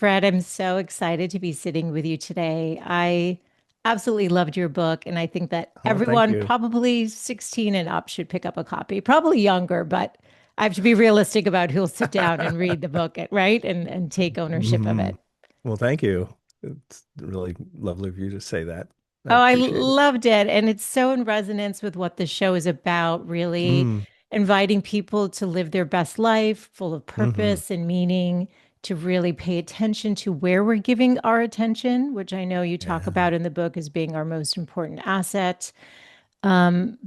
Fred, I'm so excited to be sitting with you today. I absolutely loved your book, and I think that Oh, thank everyone, you. probably 16 and up, should pick up a copy. Probably younger, but I have to be realistic about who'll sit down and read the book, right? And take ownership of hmm it. Well, thank you. It's really lovely of you to say that. I Oh, I appreciate it. loved it. And it's so in resonance with what the show is about, really Mm, inviting people to live their best life full of hmm purpose and meaning, to really pay attention to where we're giving our attention, which I know you talk Yeah, about in the book as being our most important asset.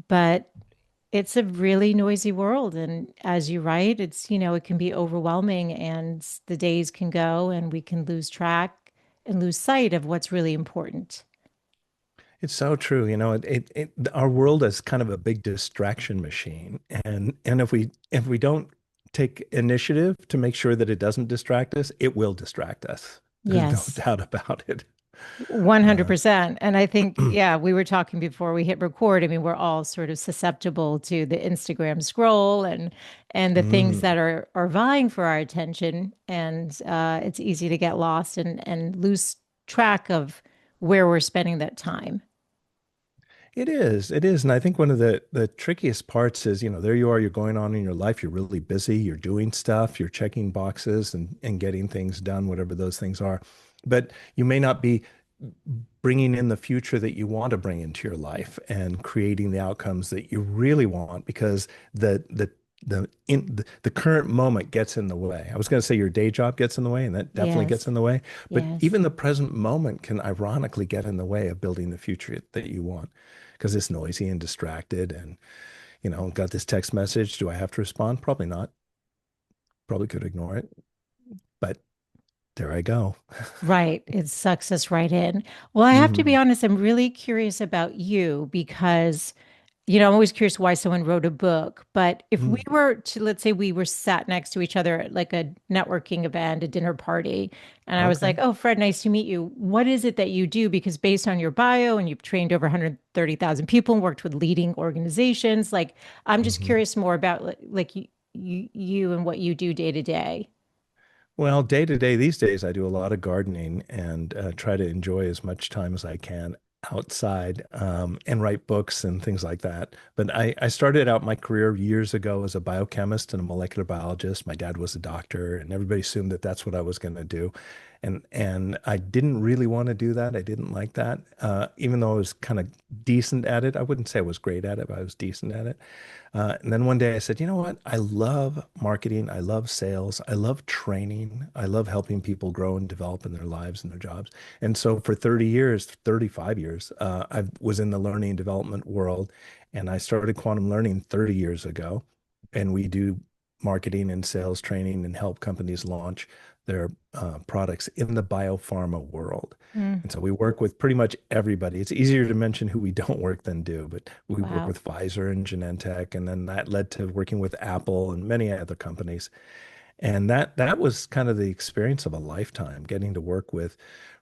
But it's a really noisy world. And as you write, it can be overwhelming and the days can go and we can lose track and lose sight of what's really important. it's so true. Our world is kind of a big distraction machine, and if we don't take initiative to make sure that it doesn't distract us, it will distract us. There's no Yes. doubt about it. Uh, 100%. And I think, yeah, we were talking before we hit record. I mean, we're all sort of susceptible to the Instagram scroll and the things mm. that are vying for our attention. And it's easy to get lost and lose track of where we're spending that time. It is. And I think one of the trickiest parts is, there you are, you're going on in your life, you're really busy, you're doing stuff, you're checking boxes and getting things done, whatever those things are. But you may not be bringing in the future that you want to bring into your life and creating the outcomes that you really want because the current moment gets in the way. I was going to say your day job gets in the way, and that definitely gets Yes. in the way. But Yes. even the present moment can ironically get in the way of building the future that you want because it's noisy and distracted. And, got this text message. Do I have to respond? Probably not. Probably could ignore it. But there I go. Right. It sucks us right in. Well, I have to be hmm honest, I'm really curious about you because I'm always curious why someone wrote a book. But if we were to, let's say we were sat next to each other at like a networking event, a dinner party, and I was like, Okay. oh, Fred, nice to meet you. What is it that you do? Because based on your bio and you've trained over 130,000 people and worked with leading organizations, like I'm just hmm curious more about like you and what you do day to day. Well, day to day these days, I do a lot of gardening and try to enjoy as much time as I can outside and write books and things like that. But I started out my career years ago as a biochemist and a molecular biologist. My dad was a doctor, and everybody assumed that that's what I was going to do. And I didn't really want to do that. I didn't like that, even though I was kind of decent at it. I wouldn't say I was great at it, but I was decent at it. And then one day I said, you know what? I love marketing. I love sales. I love training. I love helping people grow and develop in their lives and their jobs. And so for 30 years, 35 years, I was in the learning and development world. And I started quantum learning 30 years ago. And we do marketing and sales training and help companies launch their products in the biopharma world. Mm, And so we work with pretty much everybody. It's easier to mention who we don't work than do, but we work wow. with Pfizer and Genentech, and then that led to working with Apple and many other companies. And that was kind of the experience of a lifetime, getting to work with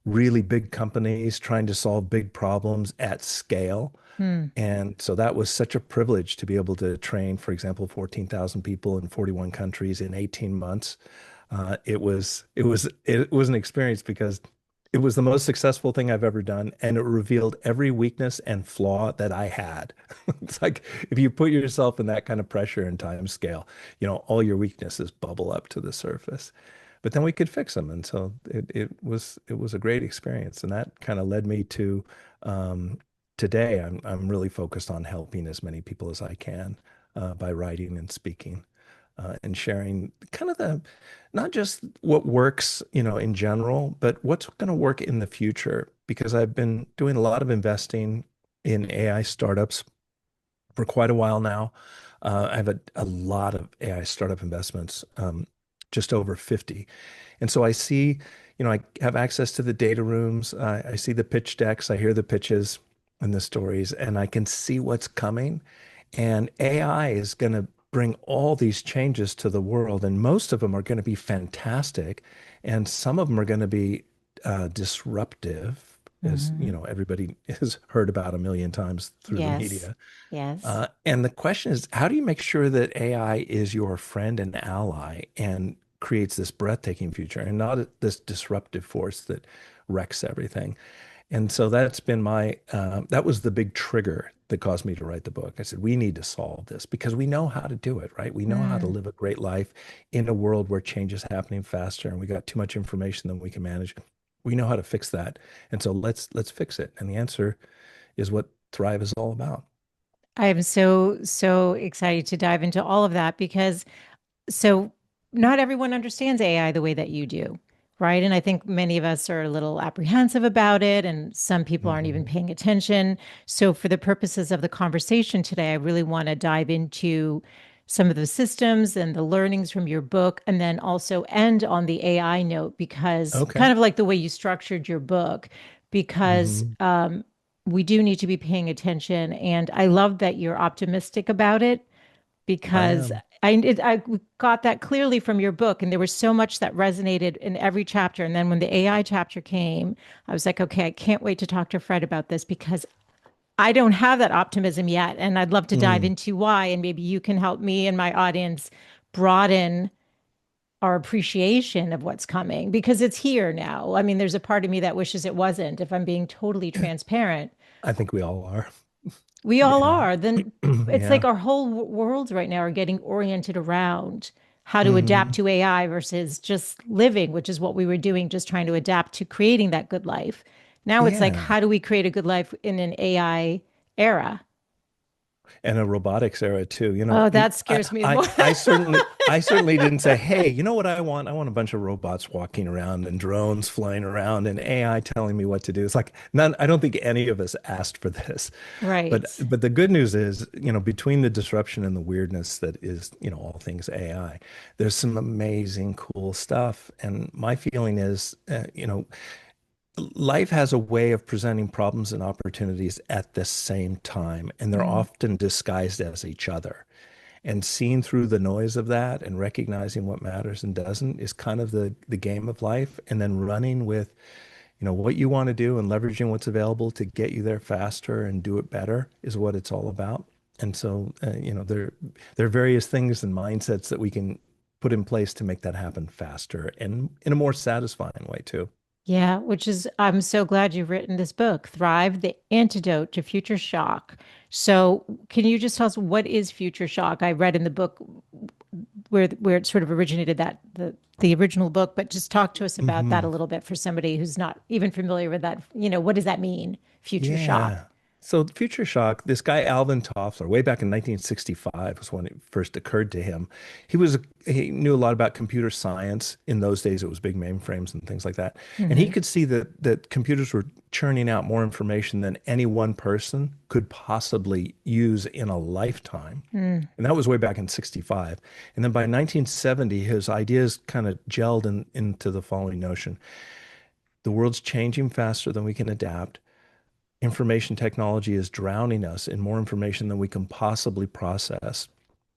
really big companies, trying to solve big problems at scale. Hmm. And so that was such a privilege to be able to train, for example, 14,000 people in 41 countries in 18 months. It was an experience because it was the most successful thing I've ever done, and it revealed every weakness and flaw that I had. It's like if you put yourself in that kind of pressure and time scale, all your weaknesses bubble up to the surface. But then we could fix them, and so it was a great experience, and that kind of led me to today. I'm really focused on helping as many people as I can by writing and speaking and sharing kind of the not just what works, in general, but what's going to work in the future. Because I've been doing a lot of investing in AI startups for quite a while now. I have a lot of AI startup investments, just over 50. And so I see, I have access to the data rooms. I see the pitch decks. I hear the pitches and the stories, and I can see what's coming. And AI is going to bring all these changes to the world, and most of them are going to be fantastic, and some of them are going to be disruptive, as Hmm. everybody has heard about a million times through the Yes. media. Yes. And the question is, how do you make sure that AI is your friend and ally and creates this breathtaking future and not this disruptive force that wrecks everything. And so that's been that was the big trigger that caused me to write the book. I said, we need to solve this because we know how to do it, right? We know how to Mm. live a great life in a world where change is happening faster and we got too much information than we can manage. We know how to fix that. And so let's fix it. And the answer is what Thrive is all about. I am so excited to dive into all of that because so not everyone understands AI the way that you do, right? And I think many of us are a little apprehensive about it, and some people aren't even Mhm. paying attention. So, for the purposes of the conversation today, I really want to dive into some of the systems and the learnings from your book, and then also end on the AI note because kind Okay. of like the way you structured your book, because Hmm. we do need to be paying attention. And I love that you're optimistic about it I because am. I got that clearly from your book, and there was so much that resonated in every chapter. And then when the AI chapter came, I was like, okay, I can't wait to talk to Fred about this because I don't have that optimism yet, and I'd love to dive Mm. into why. And maybe you can help me and my audience broaden our appreciation of what's coming because it's here now. I mean, there's a part of me that wishes it wasn't, if I'm being totally transparent. I think we all are. We all Yeah. are. Then it's like Yeah. our whole worlds right now are getting oriented around how to adapt Hmm. to AI versus just living, which is what we were doing, just trying to adapt to creating that good life. Now it's like, Yeah. how do we create a good life in an AI era? And a robotics era too. Oh, that scares me more. I certainly didn't say, hey, you know what I want? I want a bunch of robots walking around and drones flying around and AI telling me what to do. It's like none, I don't think any of us asked for this. Right. But the good news is, between the disruption and the weirdness that is, all things AI, there's some amazing cool stuff. And my feeling is, life has a way of presenting problems and opportunities at the same time, and they're Mm. often disguised as each other. And seeing through the noise of that and recognizing what matters and doesn't is kind of the game of life. And then running with, what you want to do and leveraging what's available to get you there faster and do it better is what it's all about. And so, there are various things and mindsets that we can put in place to make that happen faster and in a more satisfying way too. Yeah, which is, I'm so glad you've written this book, Thrive, the Antidote to Future Shock. So, can you just tell us what is future shock? I read in the book where it sort of originated, that the original book, but just talk to us about that a Hmm. little bit for somebody who's not even familiar with that. What does that mean? Future shock. Yeah. So Future Shock, this guy Alvin Toffler, way back in 1965 was when it first occurred to him. He knew a lot about computer science. In those days, it was big mainframes and things like that. And he Hmm. could see that computers were churning out more information than any one person could possibly use in a lifetime. Mm. And that was way back in 65. And then by 1970, his ideas kind of gelled into the following notion. The world's changing faster than we can adapt. Information technology is drowning us in more information than we can possibly process.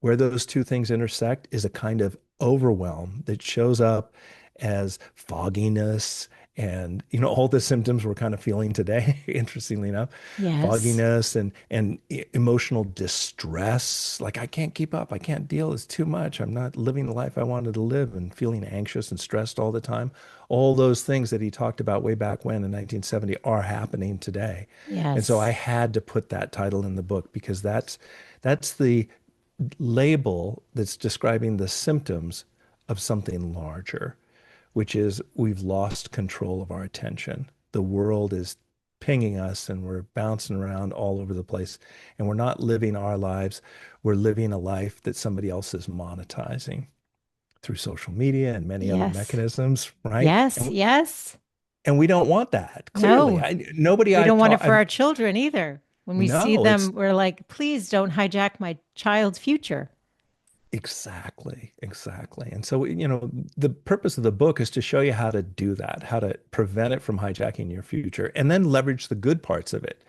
Where those two things intersect is a kind of overwhelm that shows up as fogginess and all the symptoms we're kind of feeling today, interestingly enough, Yes. fogginess and emotional distress. Like I can't keep up, I can't deal, it's too much. I'm not living the life I wanted to live and feeling anxious and stressed all the time. All those things that he talked about way back when in 1970 are happening today. And so I Yes. had to put that title in the book because that's the label that's describing the symptoms of something larger, which is we've lost control of our attention. The world is pinging us and we're bouncing around all over the place and we're not living our lives. We're living a life that somebody else is monetizing through social media and many other Yes. mechanisms, right? Yes. Yes. And we don't want that. Clearly, No, nobody we I've don't want it taught, for our children either. When we see no, it's them, we're like, please don't hijack my child's future. exactly, exactly. And so, the purpose of the book is to show you how to do that, how to prevent it from hijacking your future, and then leverage the good parts of it.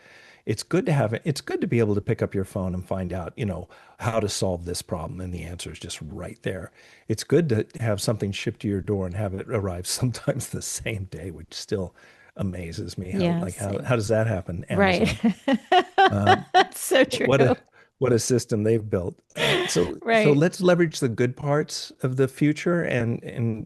It's good to have it. It's good to be able to pick up your phone and find out, how to solve this problem, and the answer is just right there. It's good to have something shipped to your door and have it arrive sometimes the same day, which still amazes me. How like Yes. how does that happen? Right. Amazon. Um, That's so what a true. what a system they've built. So Right. let's leverage the good parts of the future and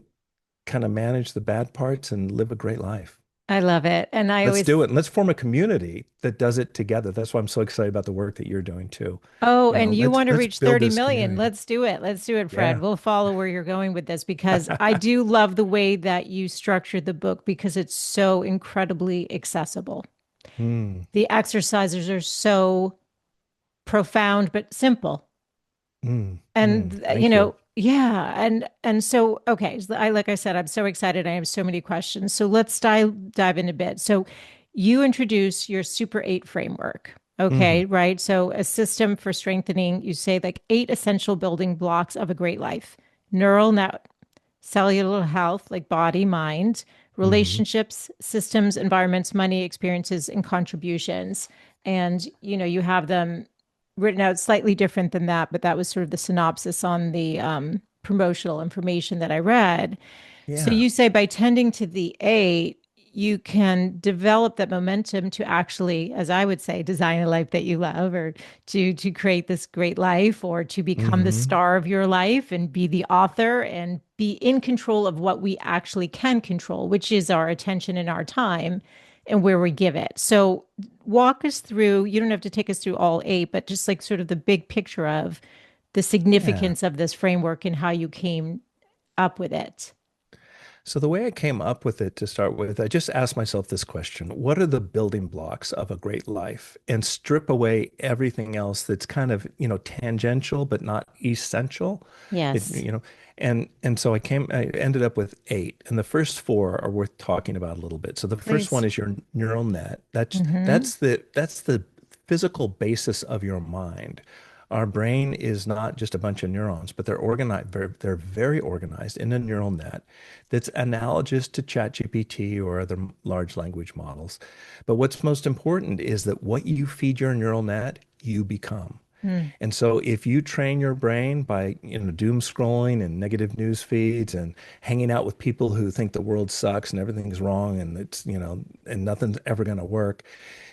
kind of manage the bad parts and live a great life. I love it. And I Let's do always, it. And let's form a community that does it together. That's why I'm so excited about the work that you're doing too. oh, You know, and you want to let's reach build 30 this million. community. Let's do it. Let's do it, Fred. Yeah. We'll follow where you're going with this because I do love the way that you structured the book because it's so incredibly accessible. Mm, The exercises are so profound but simple. And thank you. yeah, and so okay, so I like I said, I'm so excited. I have so many questions. So let's dive in a bit. So you introduce your Super 8 framework. Hmm. Okay, right? So a system for strengthening, you say like 8 essential building blocks of a great life. Neural net, cellular health, like body, mind, Hmm. relationships, systems, environments, money, experiences, and contributions. And you have them written out slightly different than that, but that was sort of the synopsis on the promotional information that I read. So Yeah. you say by tending to the 8, you can develop that momentum to actually, as I would say, design a life that you love, or to create this great life, or to become the Hmm. star of your life and be the author and be in control of what we actually can control, which is our attention and our time and where we give it. So walk us through, you don't have to take us through all 8, but just like sort of the big picture of the Yeah. significance of this framework and how you came up with it. So the way I came up with it to start with, I just asked myself this question: what are the building blocks of a great life? And strip away everything else that's kind of, tangential but not essential. It, Yes. and so I ended up with 8. And the first 4 are worth talking about a little bit. So the first one Please. is your neural net. That's Mm-hmm. that's the that's the physical basis of your mind. Our brain is not just a bunch of neurons, but they're organized. They're very organized in a neural net that's analogous to ChatGPT or other large language models. But what's most important is that what you feed your neural net, you become. Mm. And so if you train your brain by, doom scrolling and negative news feeds and hanging out with people who think the world sucks and everything's wrong and and nothing's ever going to work,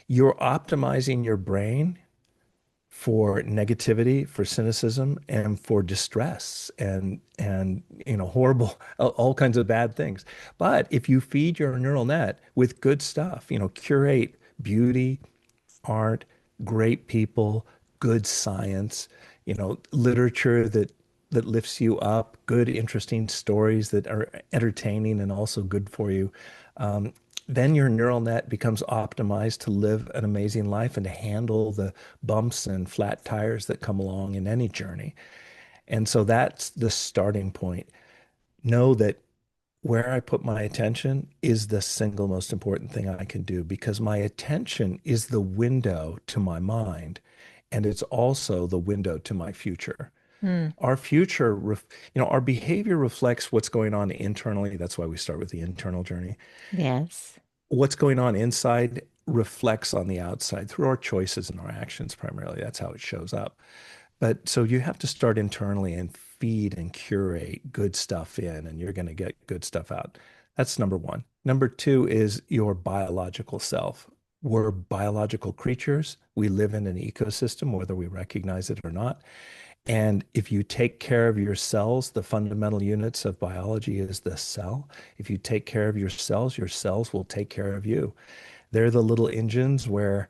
you're optimizing your brain for negativity, for cynicism, and for distress and horrible all kinds of bad things. But if you feed your neural net with good stuff, curate beauty, art, great people, good science, literature that lifts you up, good, interesting stories that are entertaining and also good for you. Um, then your neural net becomes optimized to live an amazing life and to handle the bumps and flat tires that come along in any journey. And so that's the starting point. Know that where I put my attention is the single most important thing I can do because my attention is the window to my mind and it's also the window to my future. Mm. Our future, our behavior reflects what's going on internally. That's why we start with the internal journey. Yes. What's going on inside reflects on the outside through our choices and our actions primarily. That's how it shows up. But so you have to start internally and feed and curate good stuff in, and you're going to get good stuff out. That's number one. Number two is your biological self. We're biological creatures. We live in an ecosystem, whether we recognize it or not. And if you take care of your cells, the fundamental units of biology is the cell. If you take care of your cells will take care of you. They're the little engines where,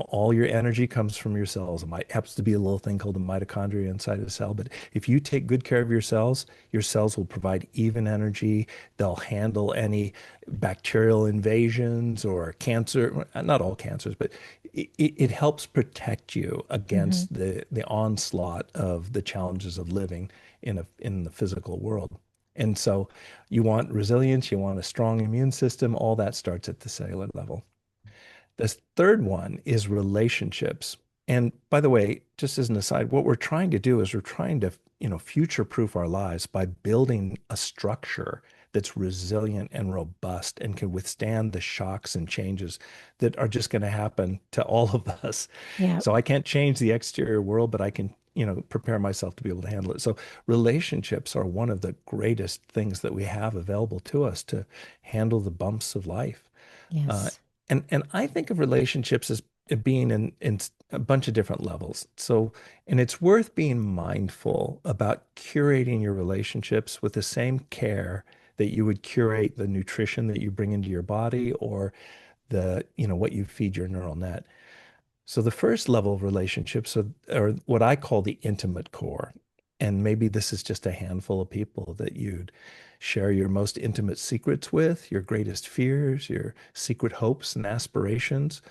all your energy comes from your cells. It might happens to be a little thing called a mitochondria inside a cell. But if you take good care of your cells will provide even energy. They'll handle any bacterial invasions or cancer, not all cancers, but it helps protect you Mm-hmm. against the onslaught of the challenges of living in the physical world. And so you want resilience, you want a strong immune system, all that starts at the cellular level. The third one is relationships. And by the way, just as an aside, what we're trying to do is we're trying to, future proof our lives by building a structure that's resilient and robust and can withstand the shocks and changes that are just going to happen to all of us. Yeah. So I can't change the exterior world, but I can, prepare myself to be able to handle it. So relationships are one of the greatest things that we have available to us to handle the bumps of life. Uh, Yes. and I think of relationships as being a bunch of different levels. So, and it's worth being mindful about curating your relationships with the same care that you would curate the nutrition that you bring into your body or what you feed your neural net. So the first level of relationships are what I call the intimate core. And maybe this is just a handful of people that you'd share your most intimate secrets with, your greatest fears, your secret hopes and aspirations.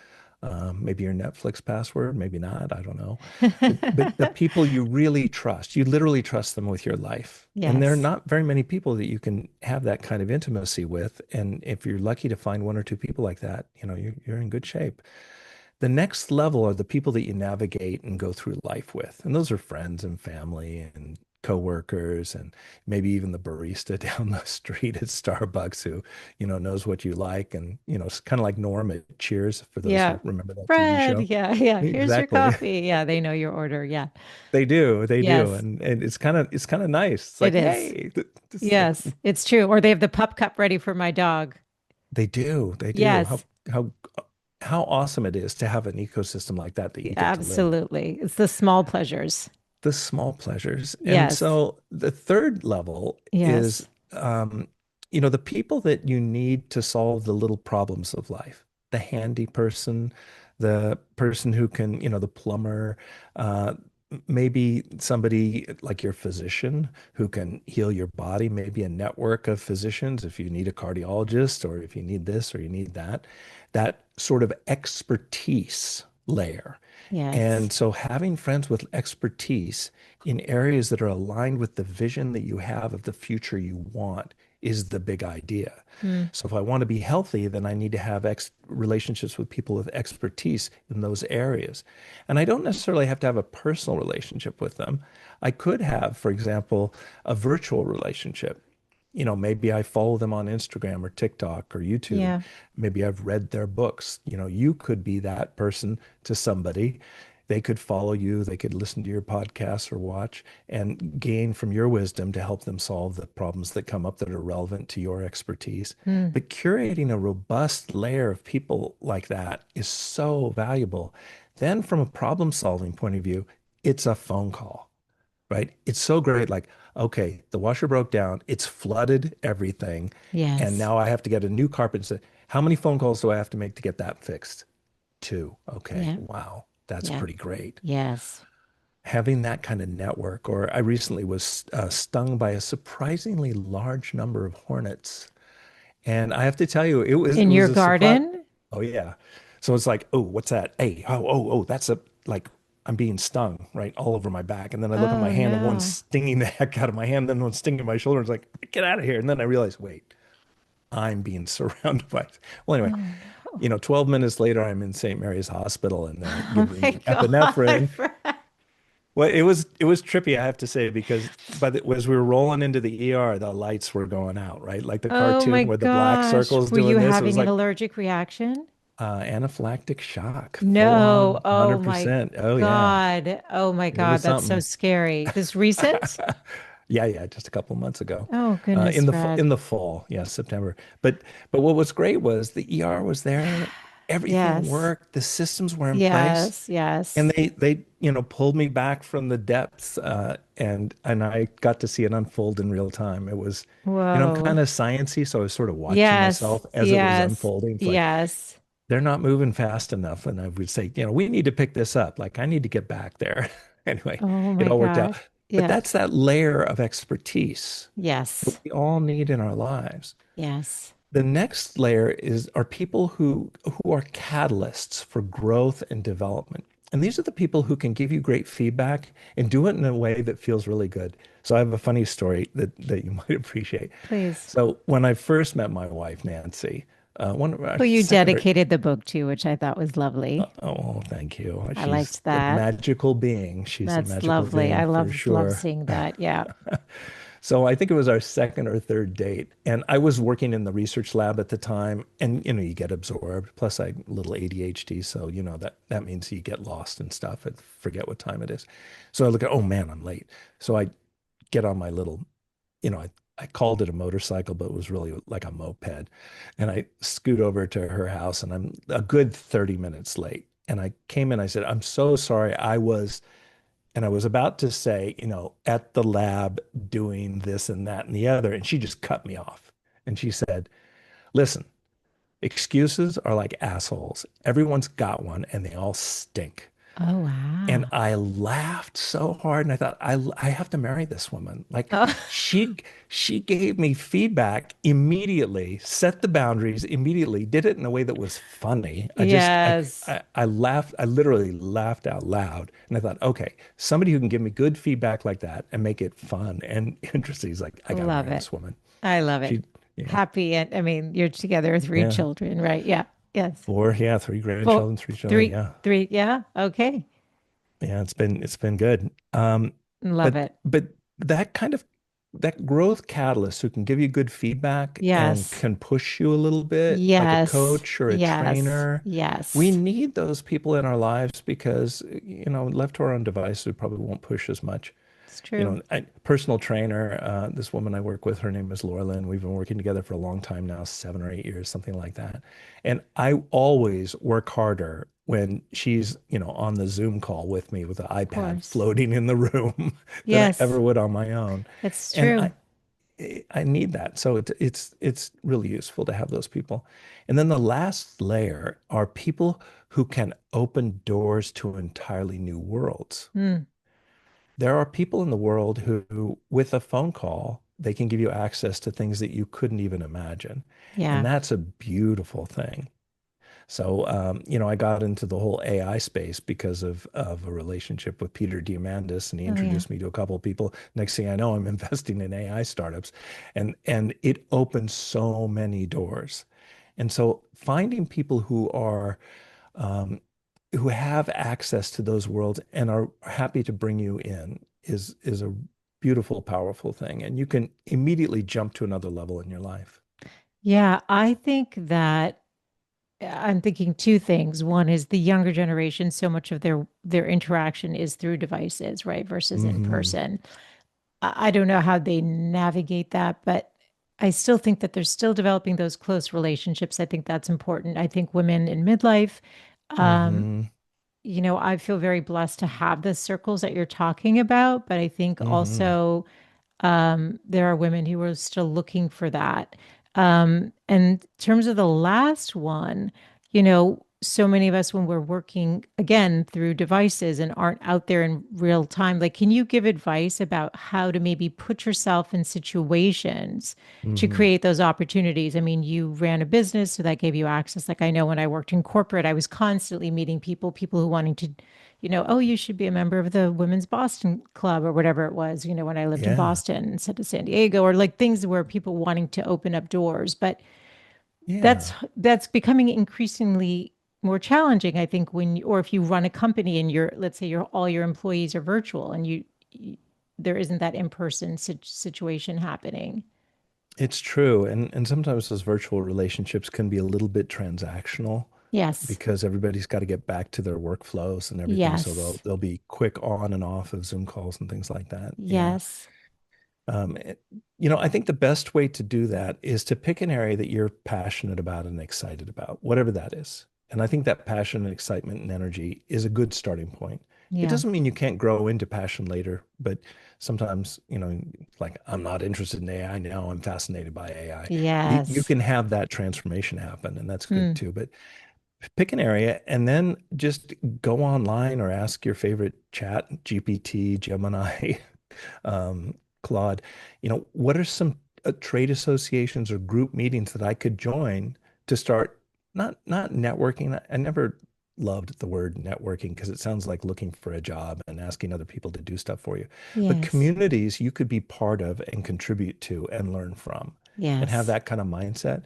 Maybe your Netflix password, maybe not, I don't know. But the people you really trust, you literally trust them with your life. And there are Yes. not very many people that you can have that kind of intimacy with. And if you're lucky to find one or two people like that, you're in good shape. The next level are the people that you navigate and go through life with. And those are friends and family and coworkers and maybe even the barista down the street at Starbucks who, knows what you like. And, it's kind of like Norm at Cheers for those Yeah. who remember that TV Fred, show. yeah, yeah. Here's your Exactly. coffee. Yeah, they know your order. Yeah. They do. They do. Yes, And it's kind of nice. It's it like, is. hey, Yes, it's true. Or they have the pup cup ready for my dog. they do. They do. How Yes, how how awesome it is to have an ecosystem like that that you get to live in. absolutely. It's the small pleasures. The small pleasures. And Yes, so the third level is, yes, um, the people that you need to solve the little problems of life, the handy person, the person who can, the plumber, maybe somebody like your physician who can heal your body, maybe a network of physicians if you need a cardiologist or if you need this or you need that, that sort of expertise layer. yes. And so having friends with expertise in areas that are aligned with the vision that you have of the future you want is the big idea. Mm, So if I want to be healthy, then I need to have relationships with people with expertise in those areas. And I don't necessarily have to have a personal relationship with them. I could have, for example, a virtual relationship. Maybe I follow them on Instagram or TikTok or YouTube. yeah. Maybe I've read their books. You could be that person to somebody. They could follow you, they could listen to your podcasts or watch and gain from your wisdom to help them solve the problems that come up that are relevant to your expertise. Mm, But curating a robust layer of people like that is so valuable. Then, from a problem solving point of view, it's a phone call, right? It's so great. Like, okay, the washer broke down, it's flooded everything. And yes. now I have to get a new carpet. So how many phone calls do I have to make to get that fixed? Two. Okay. Yeah, Wow. That's yeah. pretty great. Yes. Having that kind of network, or I recently was stung by a surprisingly large number of hornets. And I have to tell you, it In was your a surprise. garden? Oh yeah. So it's like, oh, what's that? Hey, that's a like I'm being stung right all over my back. And then I look at my Oh hand and one's no. stinging the heck out of my hand, then one's stinging my shoulder. It's like, get out of here. And then I realize, wait, I'm being surrounded by. Well, anyway, Oh no. 12 minutes later, I'm in St. Mary's Hospital and they're Oh giving my me God, epinephrine. Fred. Well, it was trippy, I have to say, because as we were rolling into the ER, the lights were going out, right? Like the Oh my cartoon where the black gosh. circle's Were you doing this. It was having an like allergic reaction? anaphylactic shock, full No. on, Oh my 100%. Oh yeah, God. Oh my it was God. That's so something. scary. This recent? Yeah, yeah, just a couple months ago, Oh goodness, in Fred. the fall, yeah, September. But what was great was the ER was there, everything Yes. worked, the systems were in place. Yes. And Yes. they pulled me back from the depths, and I got to see it unfold in real time. It was, I'm Whoa. kind of sciencey, so I was sort of watching Yes. myself as it was Yes. unfolding. It's like Yes. they're not moving fast enough, and I would say, we need to pick this up. Like I need to get back there. Anyway, Oh it my all worked out. gosh. But Yeah. that's that layer of expertise that Yes. we all need in our lives. Yes. The next layer are people who are catalysts for growth and development. And these are the people who can give you great feedback and do it in a way that feels really good. So I have a funny story that you might appreciate. Please. So when I first met my wife, Nancy, one of our Who you second or dedicated the book to, which I thought was lovely. oh, thank you. I She's liked a that. magical being. She's a That's magical lovely. I being for love sure. seeing that. Yeah. So I think it was our second or third date. And I was working in the research lab at the time. And, you get absorbed. Plus, I a little ADHD. So, that means you get lost and stuff and forget what time it is. So I look at, oh man, I'm late. So I get on my little, I called it a motorcycle, but it was really like a moped. And I scoot over to her house and I'm a good 30 minutes late. And I came in, I said, I'm so sorry. And I was about to say, at the lab doing this and that and the other. And she just cut me off. And she said, listen, excuses are like assholes. Everyone's got one and they all stink. Oh, And wow. I laughed so hard and I thought, I have to marry this woman. Like Oh, she she gave me feedback immediately, set the boundaries immediately, did it in a way that was funny. I just yes. I laughed, I literally laughed out loud. And I thought, okay, somebody who can give me good feedback like that and make it fun and interesting is like, I gotta Love marry it. this woman. I love it. She, yeah, Happy. And I mean, you're together with three yeah. children, right? Yeah. Yes. Four, yeah, three Four, grandchildren, three children, three, yeah. three. Yeah. Okay. Yeah, it's been good. Love But it. but that kind of that growth catalyst who can give you good feedback and Yes. can push you a little bit, like a Yes. coach or a Yes. trainer. We Yes. need those people in our lives because, left to our own devices, we probably won't push as much. It's true. Personal trainer, this woman I work with, her name is Laura Lynn. We've been working together for a long time now, 7 or 8 years, something like that. And I always work harder when she's, on the Zoom call with me with the Of iPad course. floating in the room than I ever Yes. would on my own. It's And true. I need that. So it's really useful to have those people. And then the last layer are people who can open doors to entirely new worlds. Mm. There are people in the world who, with a phone call, they can give you access to things that you couldn't even imagine. And Yeah. that's a beautiful thing. So, I got into the whole AI space because of a relationship with Peter Diamandis, and he Oh, yeah. introduced me to a couple of people. Next thing I know, I'm investing in AI startups, and it opens so many doors. And so, finding people um, who have access to those worlds and are happy to bring you in is a beautiful, powerful thing. And you can immediately jump to another level in your life. Yeah. I think that I'm thinking two things. One is the younger generation, so much of their interaction is through devices, right? Versus in Hmm. person. I don't know how they navigate that, but I still think that they're still developing those close relationships. I think that's important. I think women in midlife, um, Hmm. I feel very blessed to have the circles that you're talking about, but I think Hmm. also there are women who are still looking for that. And in terms of the last one, so many of us, when we're working again through devices and aren't out there in real time, like, can you give advice about how to maybe put yourself in situations to Hmm. create those opportunities? I mean, you ran a business, so that gave you access. Like, I know when I worked in corporate, I was constantly meeting people who wanting to oh, you should be a member of the Women's Boston Club or whatever it was, when I lived in Yeah. Boston instead of San Diego, or like things where people wanting to open up doors. But that's Yeah. that's becoming increasingly more challenging, I think, or if you run a company and let's say all your employees are virtual and there isn't that in-person situation happening. It's true. And sometimes those virtual relationships can be a little bit transactional Yes. because everybody's got to get back to their workflows and everything. So they'll Yes. they'll be quick on and off of Zoom calls and things like that. Yeah. Yes. Um, it- I think the best way to do that is to pick an area that you're passionate about and excited about, whatever that is. And I think that passion and excitement and energy is a good starting point. It Yeah. doesn't mean you can't grow into passion later, but sometimes, like I'm not interested in AI now, I'm fascinated by AI. You Yes. can have that transformation happen, and that's good Hmm. too. But pick an area and then just go online or ask your favorite chat, GPT, Gemini, Claude, what are some trade associations or group meetings that I could join to start not networking. I never loved the word networking because it sounds like looking for a job and asking other people to do stuff for you. But Yes. communities you could be part of and contribute to and learn from and have Yes. that kind of mindset.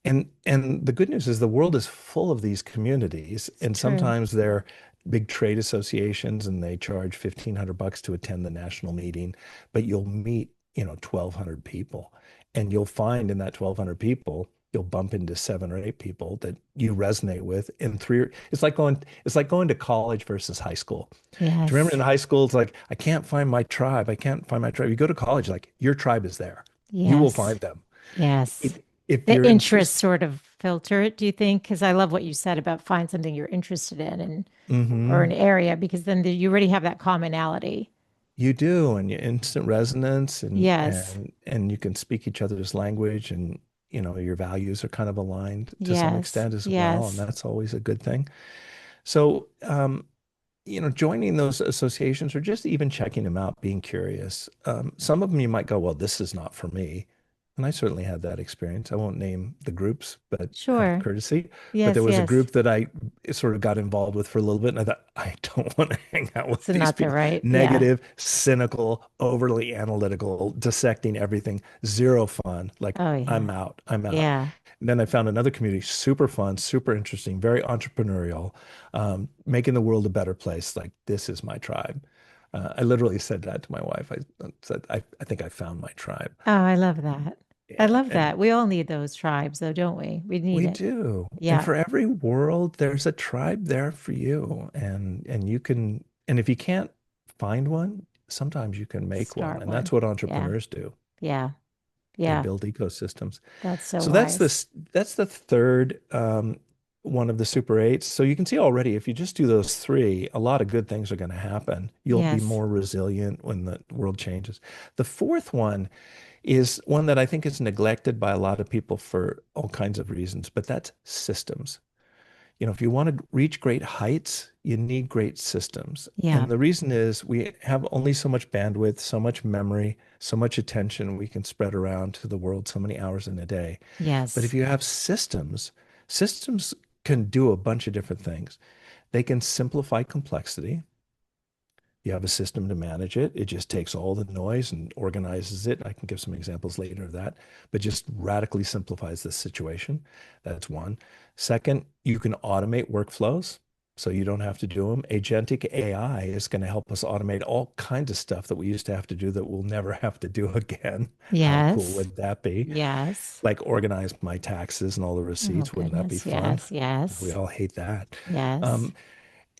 And the good news is the world is full of these communities, It's and true. sometimes they're big trade associations and they charge $1,500 to attend the national meeting, but you'll meet, 1,200 people. And you'll find in that 1,200 people, you'll bump into 7 or 8 people that you resonate with. And it's like going to college versus high school. Do you remember Yes. in high school, it's like, I can't find my tribe. I can't find my tribe. You go to college, like your tribe is there. You will Yes. find them. Yes. If The you're in interest system, sort of filter it, do you think? Because I love what you said about find something you're interested in and or an Hmm. area because then you already have that commonality. You do, and you instant resonance, Yes. and you can speak each other's language, and your values are kind of aligned to some Yes. extent as well, and Yes. that's always a good thing. So, joining those associations or just even checking them out, being curious. Some of them you might go, well, this is not for me. And I certainly had that experience. I won't name the groups, but out of Sure. courtesy. But there Yes, was a yes. group that I sort of got involved with for a little bit, and I thought, I don't want to hang out with So these not the people. right. Yeah. Negative, cynical, overly analytical, dissecting everything, zero fun. Like, Oh yeah. I'm out. I'm out. Yeah. And then I found another community, super fun, super interesting, very entrepreneurial, making the world a better place. Like, this is my tribe. I literally said that to my wife. I said, I think I found my tribe. Oh, I love that. I Yeah. love And that. We all need those tribes though, don't we? We need we it. do. And Yeah. for every world, there's a tribe there for you. And you can, and if you can't find one, sometimes you can make one. Start And that's one. what Yeah. entrepreneurs do. Yeah. They Yeah. build ecosystems. That's so So that's wise. the third one of the super eights. So you can see already if you just do those three, a lot of good things are going to happen. You'll be Yes. more resilient when the world changes. The fourth one is one that I think is neglected by a lot of people for all kinds of reasons, but that's systems. If you want to reach great heights, you need great systems. Yeah. And the reason is we have only so much bandwidth, so much memory, so much attention we can spread around to the world so many hours in a day. But if Yes. you have systems, systems can do a bunch of different things. They can simplify complexity. You have a system to manage it. It just takes all the noise and organizes it. I can give some examples later of that, but just radically simplifies the situation. That's one. Second, you can automate workflows so you don't have to do them. Agentic AI is going to help us automate all kinds of stuff that we used to have to do that we'll never have to do again. How cool Yes. would that be? Yes. Like organize my taxes and all the Oh receipts. Wouldn't that be goodness. fun? Yes. We Yes. all hate that. Yes. Um,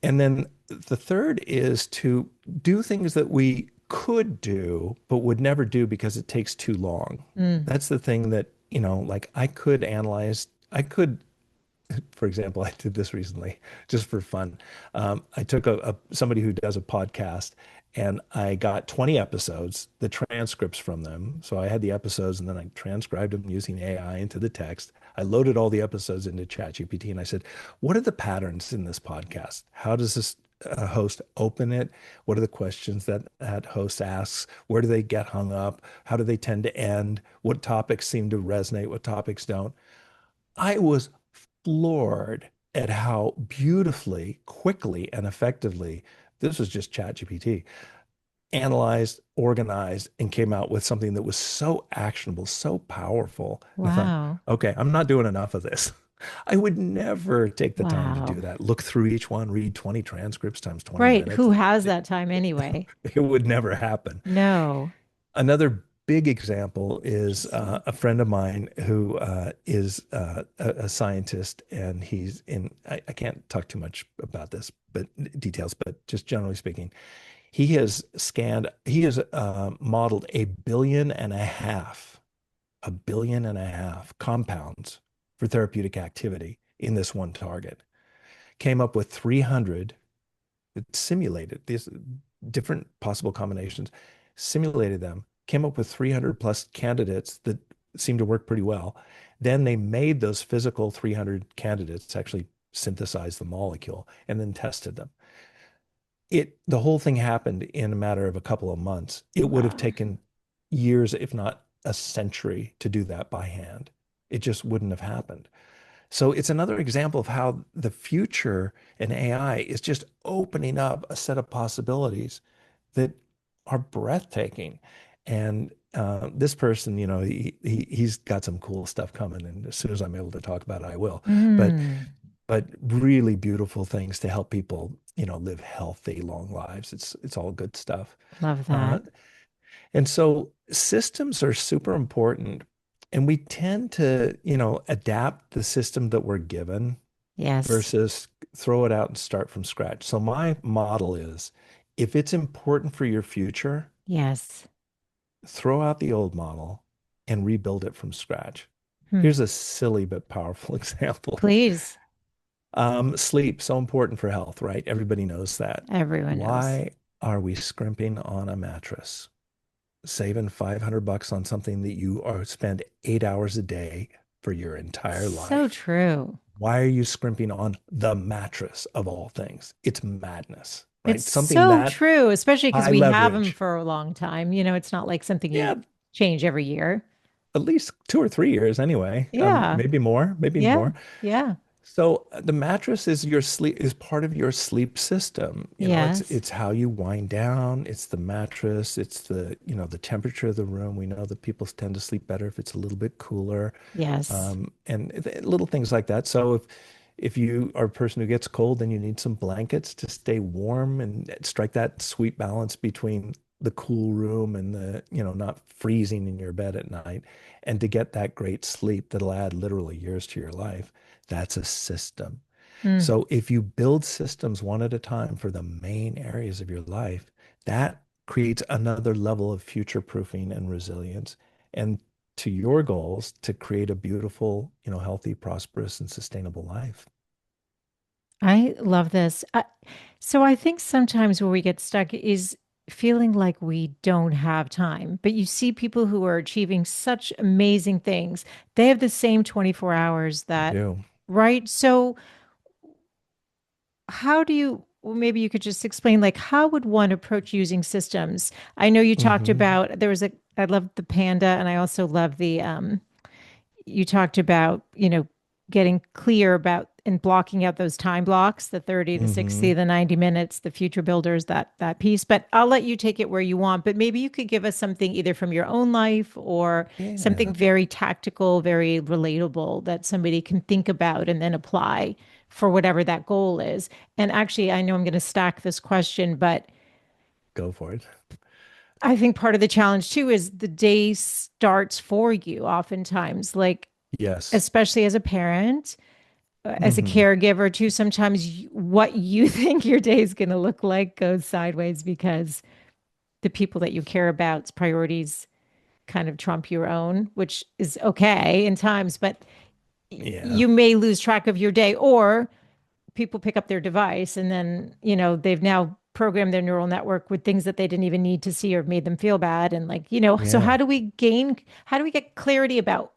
and then the third is to do things that we could do, but would never do because it takes too long. Mm. That's the thing that, like I could, for example, I did this recently just for fun. I took somebody who does a podcast and I got 20 episodes, the transcripts from them. So I had the episodes and then I transcribed them using AI into the text. I loaded all the episodes into ChatGPT and I said, what are the patterns in this podcast? How does this host open it? What are the questions that that host asks? Where do they get hung up? How do they tend to end? What topics seem to resonate? What topics don't? I was floored at how beautifully, quickly, and effectively this was just ChatGPT analyzed, organized, and came out with something that was so actionable, so powerful. And I thought, Wow. okay, I'm not doing enough of this. I would never take the time to do Wow. that. Look through each one, read 20 transcripts times 20 Right. minutes. Who has that time anyway? It would never happen. No. Another big example is a friend of mine who is a scientist, and he's in. I can't talk too much about this, but details. But just generally speaking, he has modeled a billion and a half compounds for therapeutic activity in this one target. Came up with 300. It simulated these different possible combinations, simulated them, came up with 300 plus candidates that seemed to work pretty well. Then they made those physical 300 candidates, actually synthesized the molecule, and then tested them. The whole thing happened in a matter of a couple of months. It would have Wow. taken years, if not a century, to do that by hand. It just wouldn't have happened. So it's another example of how the future in AI is just opening up a set of possibilities that are breathtaking. And this person, he's got some cool stuff coming, and as soon as I'm able to talk about it, I will. But Mm. but really beautiful things to help people, live healthy, long lives. It's all good stuff. Love Uh, that. and so systems are super important. And we tend to, adapt the system that we're given Yes. versus throw it out and start from scratch. So my model is if it's important for your future, Yes. throw out the old model and rebuild it from scratch. Hmm. Here's a silly but powerful example. Please. Sleep, so important for health, right? Everybody knows that. Everyone knows. Why are we scrimping on a mattress, saving $500 on something that you are spend 8 hours a day for your entire So life? true. Why are you scrimping on the mattress of all things? It's madness, It's right? Something so that true, especially because high we have them leverage. for a long time. You know, it's not like something you Yeah, change every year. at least 2 or 3 years anyway. Yeah. Maybe more, maybe Yeah. more. Yeah. So the mattress is your sleep is part of your sleep system. You know, it's Yes. it's how you wind down. It's the mattress. It's the temperature of the room. We know that people tend to sleep better if it's a little bit cooler, Yes. and little things like that. So if you are a person who gets cold, then you need some blankets to stay warm and strike that sweet balance between the cool room and not freezing in your bed at night, and to get that great sleep that'll add literally years to your life. That's a system. Mm. So if you build systems one at a time for the main areas of your life, that creates another level of future proofing and resilience. And to your goals to create a beautiful, healthy, prosperous, and sustainable life. I love this. So I think sometimes where we get stuck is feeling like we don't have time. But you see people who are achieving such amazing things. They have the same 24 hours I that, do. right? So how do you, well, maybe you could just explain, like, how would one approach using systems? I know you talked Hmm. about, I love the panda, and I also love you talked about, getting clear about and blocking out those time blocks, the 30, the 60, Hmm. the 90 minutes, the future builders, that piece. But I'll let you take it where you want. But maybe you could give us something either from your own life or something Yeah, very tactical, very relatable that somebody can think about and then apply for whatever that goal is. And actually, I know I'm going to stack this question, but go for it. I think part of the challenge too is the day starts for you oftentimes, like Yes. especially as a parent, as a Hmm. caregiver too, sometimes what you think your day is going to look like goes sideways because the people that you care about's priorities kind of trump your own, which is okay in times, but Yeah. you may lose track of your day, or people pick up their device and then, they've now programmed their neural network with things that they didn't even need to see or made them feel bad. And like, so Yeah. how do we get clarity about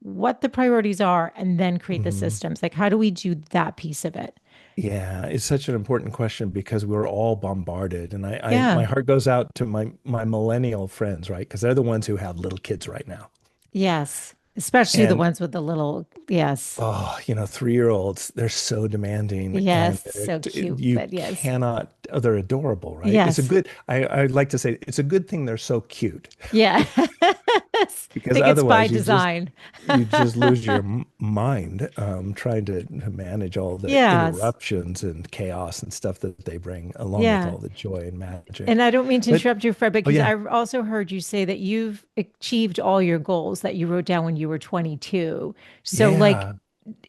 what the priorities are and then create the Hmm. systems? Like, how do we do that piece of it? Yeah, it's such an important question because we're all bombarded, and my Yeah. heart goes out to my millennial friends, right? Because they're the ones who have little kids right now, Yes. Especially the and ones with the little, yes. oh, 3-year-olds, they're so demanding, and Yes. So cute, you but yes. cannot. Oh, they're adorable, right? It's a Yes. good. I like to say it's a good thing they're so cute Yeah. I because think it's by otherwise you just design. you just lose your mind trying to manage all the Yes. interruptions and chaos and stuff that they bring along with Yeah. all the joy and And magic. I don't mean to But interrupt you, Fred, oh because yeah, I also heard you say that you've achieved all your goals that you wrote down when you were 22. So, like, yeah,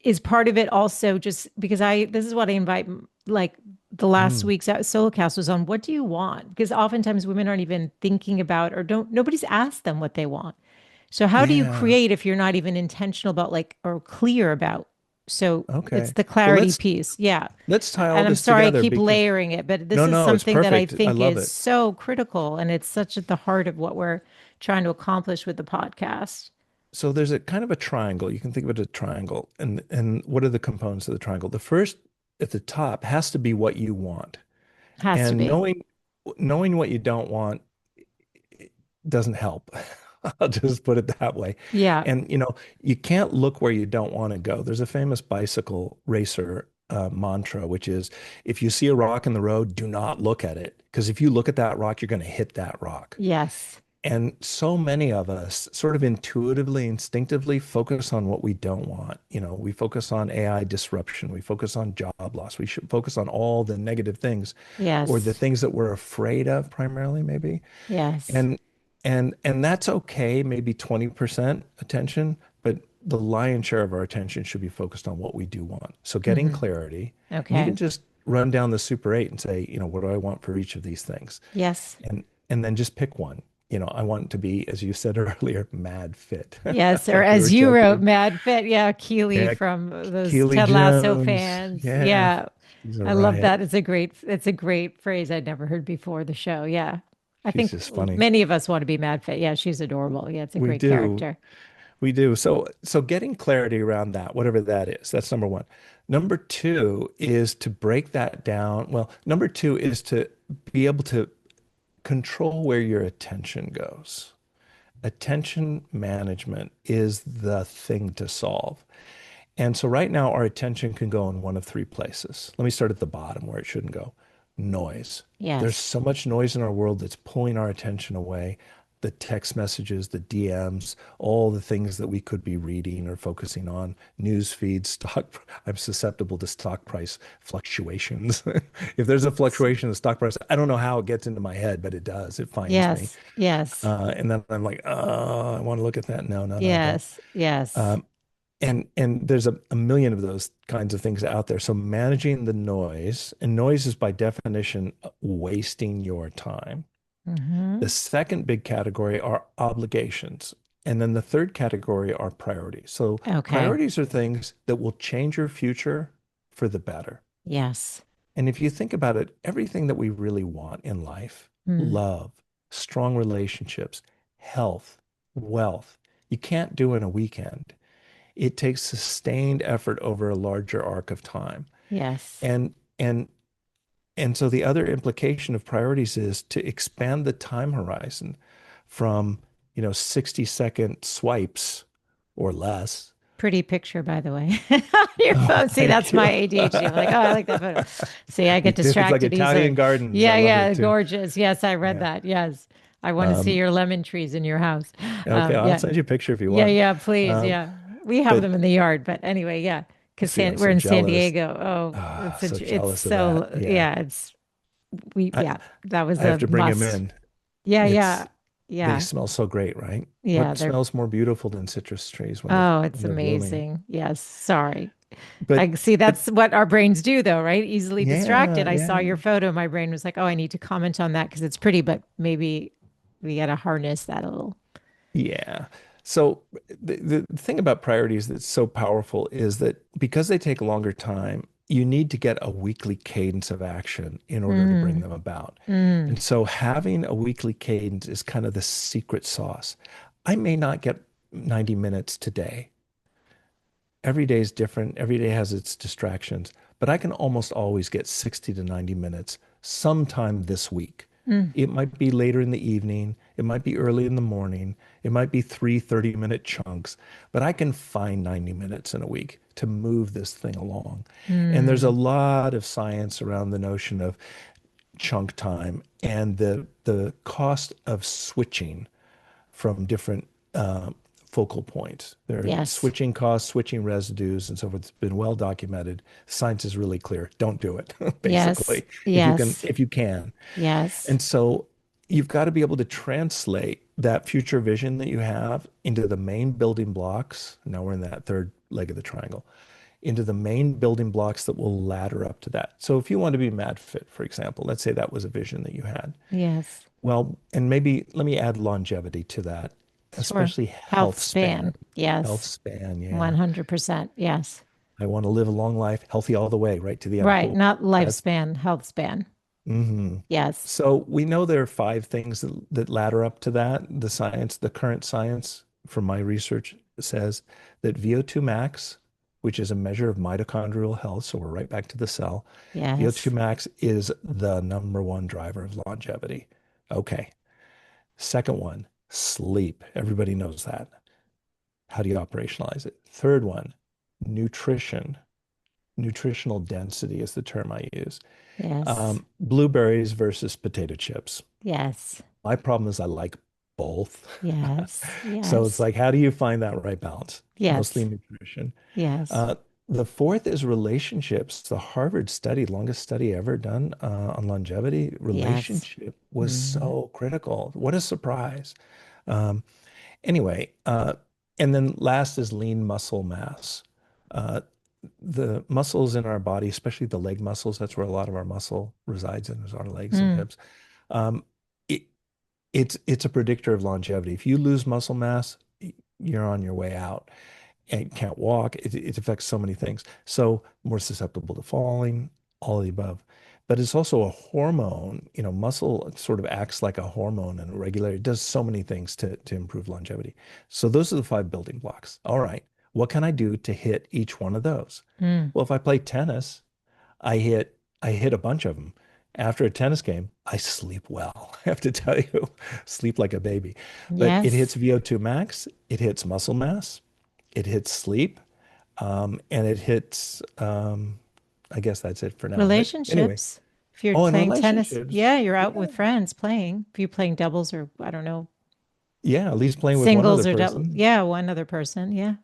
is part of it also just because this is what I invite, like, the last mm, week's solo cast was on what do you want? Because oftentimes women aren't even thinking about or nobody's asked them what they want. So, how do you yeah. create if you're not even intentional about, like, or clear about? So, it's Okay. the Well, clarity let's piece. Yeah. let's tie all And I'm this sorry I together keep because layering it, but this no, is no, it's something that I perfect. I think love is it. so critical. And it's such at the heart of what we're trying to accomplish with the podcast. So there's a kind of a triangle. You can think of it as a triangle. And what are the components of the triangle? The first at the top has to be what you want. Has to And be. knowing what you don't want doesn't help. I'll just put it that way. Yeah. And you can't look where you don't want to go. There's a famous bicycle racer mantra, which is if you see a rock in the road, do not look at it. Because if you look at that rock, you're going to hit that rock. Yes. And so many of us sort of intuitively, instinctively focus on what we don't want. We focus on AI disruption. We focus on job loss. We should focus on all the negative things or the Yes. things that we're afraid of primarily, maybe. Yes. And and that's okay, maybe 20% attention, but the lion's share of our attention should be focused on what we do want. So getting Hmm. clarity, and you Okay. can just run down the Super 8 and say, what do I want for each of these things? Yes. And then just pick one. I want to be, as you said earlier, mad fit. Yes, or Like we as were you wrote, joking. Mad Fit. Yeah, Keely Yeah, from those Keely Ted Lasso Jones. fans. Yeah, Yeah, she's a I love riot. that. It's a great phrase I'd never heard before the show. Yeah. I She's think just funny. many of us want to be Mad Fit. Yeah, she's adorable. Yeah, it's a We great do. character. We do. So getting clarity around that, whatever that is, that's number one. Number two is to break that down. Well, number two is to be able to control where your attention goes. Attention management is the thing to solve. And so right now, our attention can go in one of three places. Let me start at the bottom where it shouldn't go. Noise. There's Yes. so much noise in our world that's pulling our attention away. The text messages, the DMs, all the things that we could be reading or focusing on, news feeds, stock. I'm susceptible to stock price fluctuations. If there's a fluctuation in the stock price, I don't know how it gets into my head, but it does. It finds me. Yes. Yes. And then I'm like, oh, I want to look at that. No, no, no, I don't. Yes. Yes. Um, and there's a million of those kinds of things out there. So managing the noise, and noise is by definition wasting your time. The Hmm. second big category are obligations. And then the third category are priorities. So Okay. priorities are things that will change your future for the better. Yes. And if you think about it, everything that we really want in life, Hmm. love, strong relationships, health, wealth, you can't do in a weekend. It takes sustained effort over a larger arc of time. Yes. And and and so the other implication of priorities is to expand the time horizon from, 60-second swipes or less. Pretty picture, by the way. Your Oh, phone. See, thank that's you. my ADHD. I'm like, oh, I like that photo. See, I Me get too. It's like distracted easily. Italian gardens. I Yeah, love it yeah, too. gorgeous. Yes, I read Yeah. that. Yes. I want to see Um, your lemon trees in your house. okay, I'll Yeah. send you a picture if you Yeah, want. yeah, please. Um, Yeah. We have but them in the yard, but anyway, yeah. Because see, I'm We're so in San jealous. Diego. Oh, Ah, so it's jealous of that. so, Yeah. yeah, I that was I have a to bring him must. in. Yeah, yeah, It's They yeah, smell so great, right? yeah. What They're, smells more beautiful than citrus trees when oh, it's they're blooming? amazing. Yes. Sorry. But I see but that's what our brains do though, right? Easily yeah, distracted. I saw yeah, your photo. My brain was like, oh, I need to comment on that because it's pretty, but maybe we got to harness that a little. yeah. So the thing about priorities that's so powerful is that because they take a longer time, you need to get a weekly cadence of action in order to bring Mm, them about. mm. And so having a weekly cadence is kind of the secret sauce. I may not get 90 minutes today. Every day is different. Every day has its distractions, but I can almost always get 60 to 90 minutes sometime this week. Mm. It might be later in the evening. It might be early in the morning. It might be three 30-minute chunks, but I can find 90 minutes in a week to move this thing along. And there's a Mm. lot of science around the notion of chunk time and the cost of switching from different focal points. There are Yes. switching costs, switching residues, and so forth. It's been well documented. Science is really clear. Don't do it, Yes. basically, if you can, Yes. if you can. Yes. And so you've got to be able to translate that future vision that you have into the main building blocks. Now we're in that third leg of the triangle, into the main building blocks that will ladder up to that. So if you want to be mad fit, for example, let's say that was a vision that you had. Yes. Well, and maybe let me add longevity to that, Sure. especially Health health span. span. Health Yes. span, yeah. 100%. Yes. I want to live a long life, healthy all the way, right to the end. Right. Cool. Not That's lifespan, health span. hmm Yes. So we know there are five things that ladder up to that. The science, the current science from my research says that VO2 max, which is a measure of mitochondrial health, so we're right back to the cell, VO2 Yes. max is the number one driver of longevity. Okay. Second one, sleep. Everybody knows that. How do you operationalize it? Third one, nutrition. Nutritional density is the term I use. Yes. Blueberries versus potato chips. Yes. My problem is I like both. Yes. So it's Yes. like, how do you find that right balance? Mostly Yes. nutrition. Yes. Uh, the fourth is relationships. The Harvard study, longest study ever done on longevity, Yes. relationship was Hmm. so critical. What a surprise. Um, Anyway, and then last is lean muscle mass. Uh, the muscles in our body, especially the leg muscles, that's where a lot of our muscle resides in, is our legs and Mm. hips. Um, it, It's a predictor of longevity. If you lose muscle mass, you're on your way out and can't walk. It affects so many things. So more susceptible to falling, all of the above. But it's also a hormone. Muscle sort of acts like a hormone and regulator. It does so many things to improve longevity. So those are the five building blocks. All right. What can I do to hit each one of those? Mm. Well, if I play tennis, I hit a bunch of them. After a tennis game, I sleep well. I have to tell you, sleep like a baby. But it hits Yes. VO2 max, it hits muscle mass, it hits sleep, and it hits, I guess that's it for now. But anyway, Relationships. If you're oh, and playing tennis, relationships. yeah, you're out Yeah. with friends playing. If you're playing doubles or I don't know, Yeah, at least playing with one other singles or double, person. yeah, one other person. Yeah.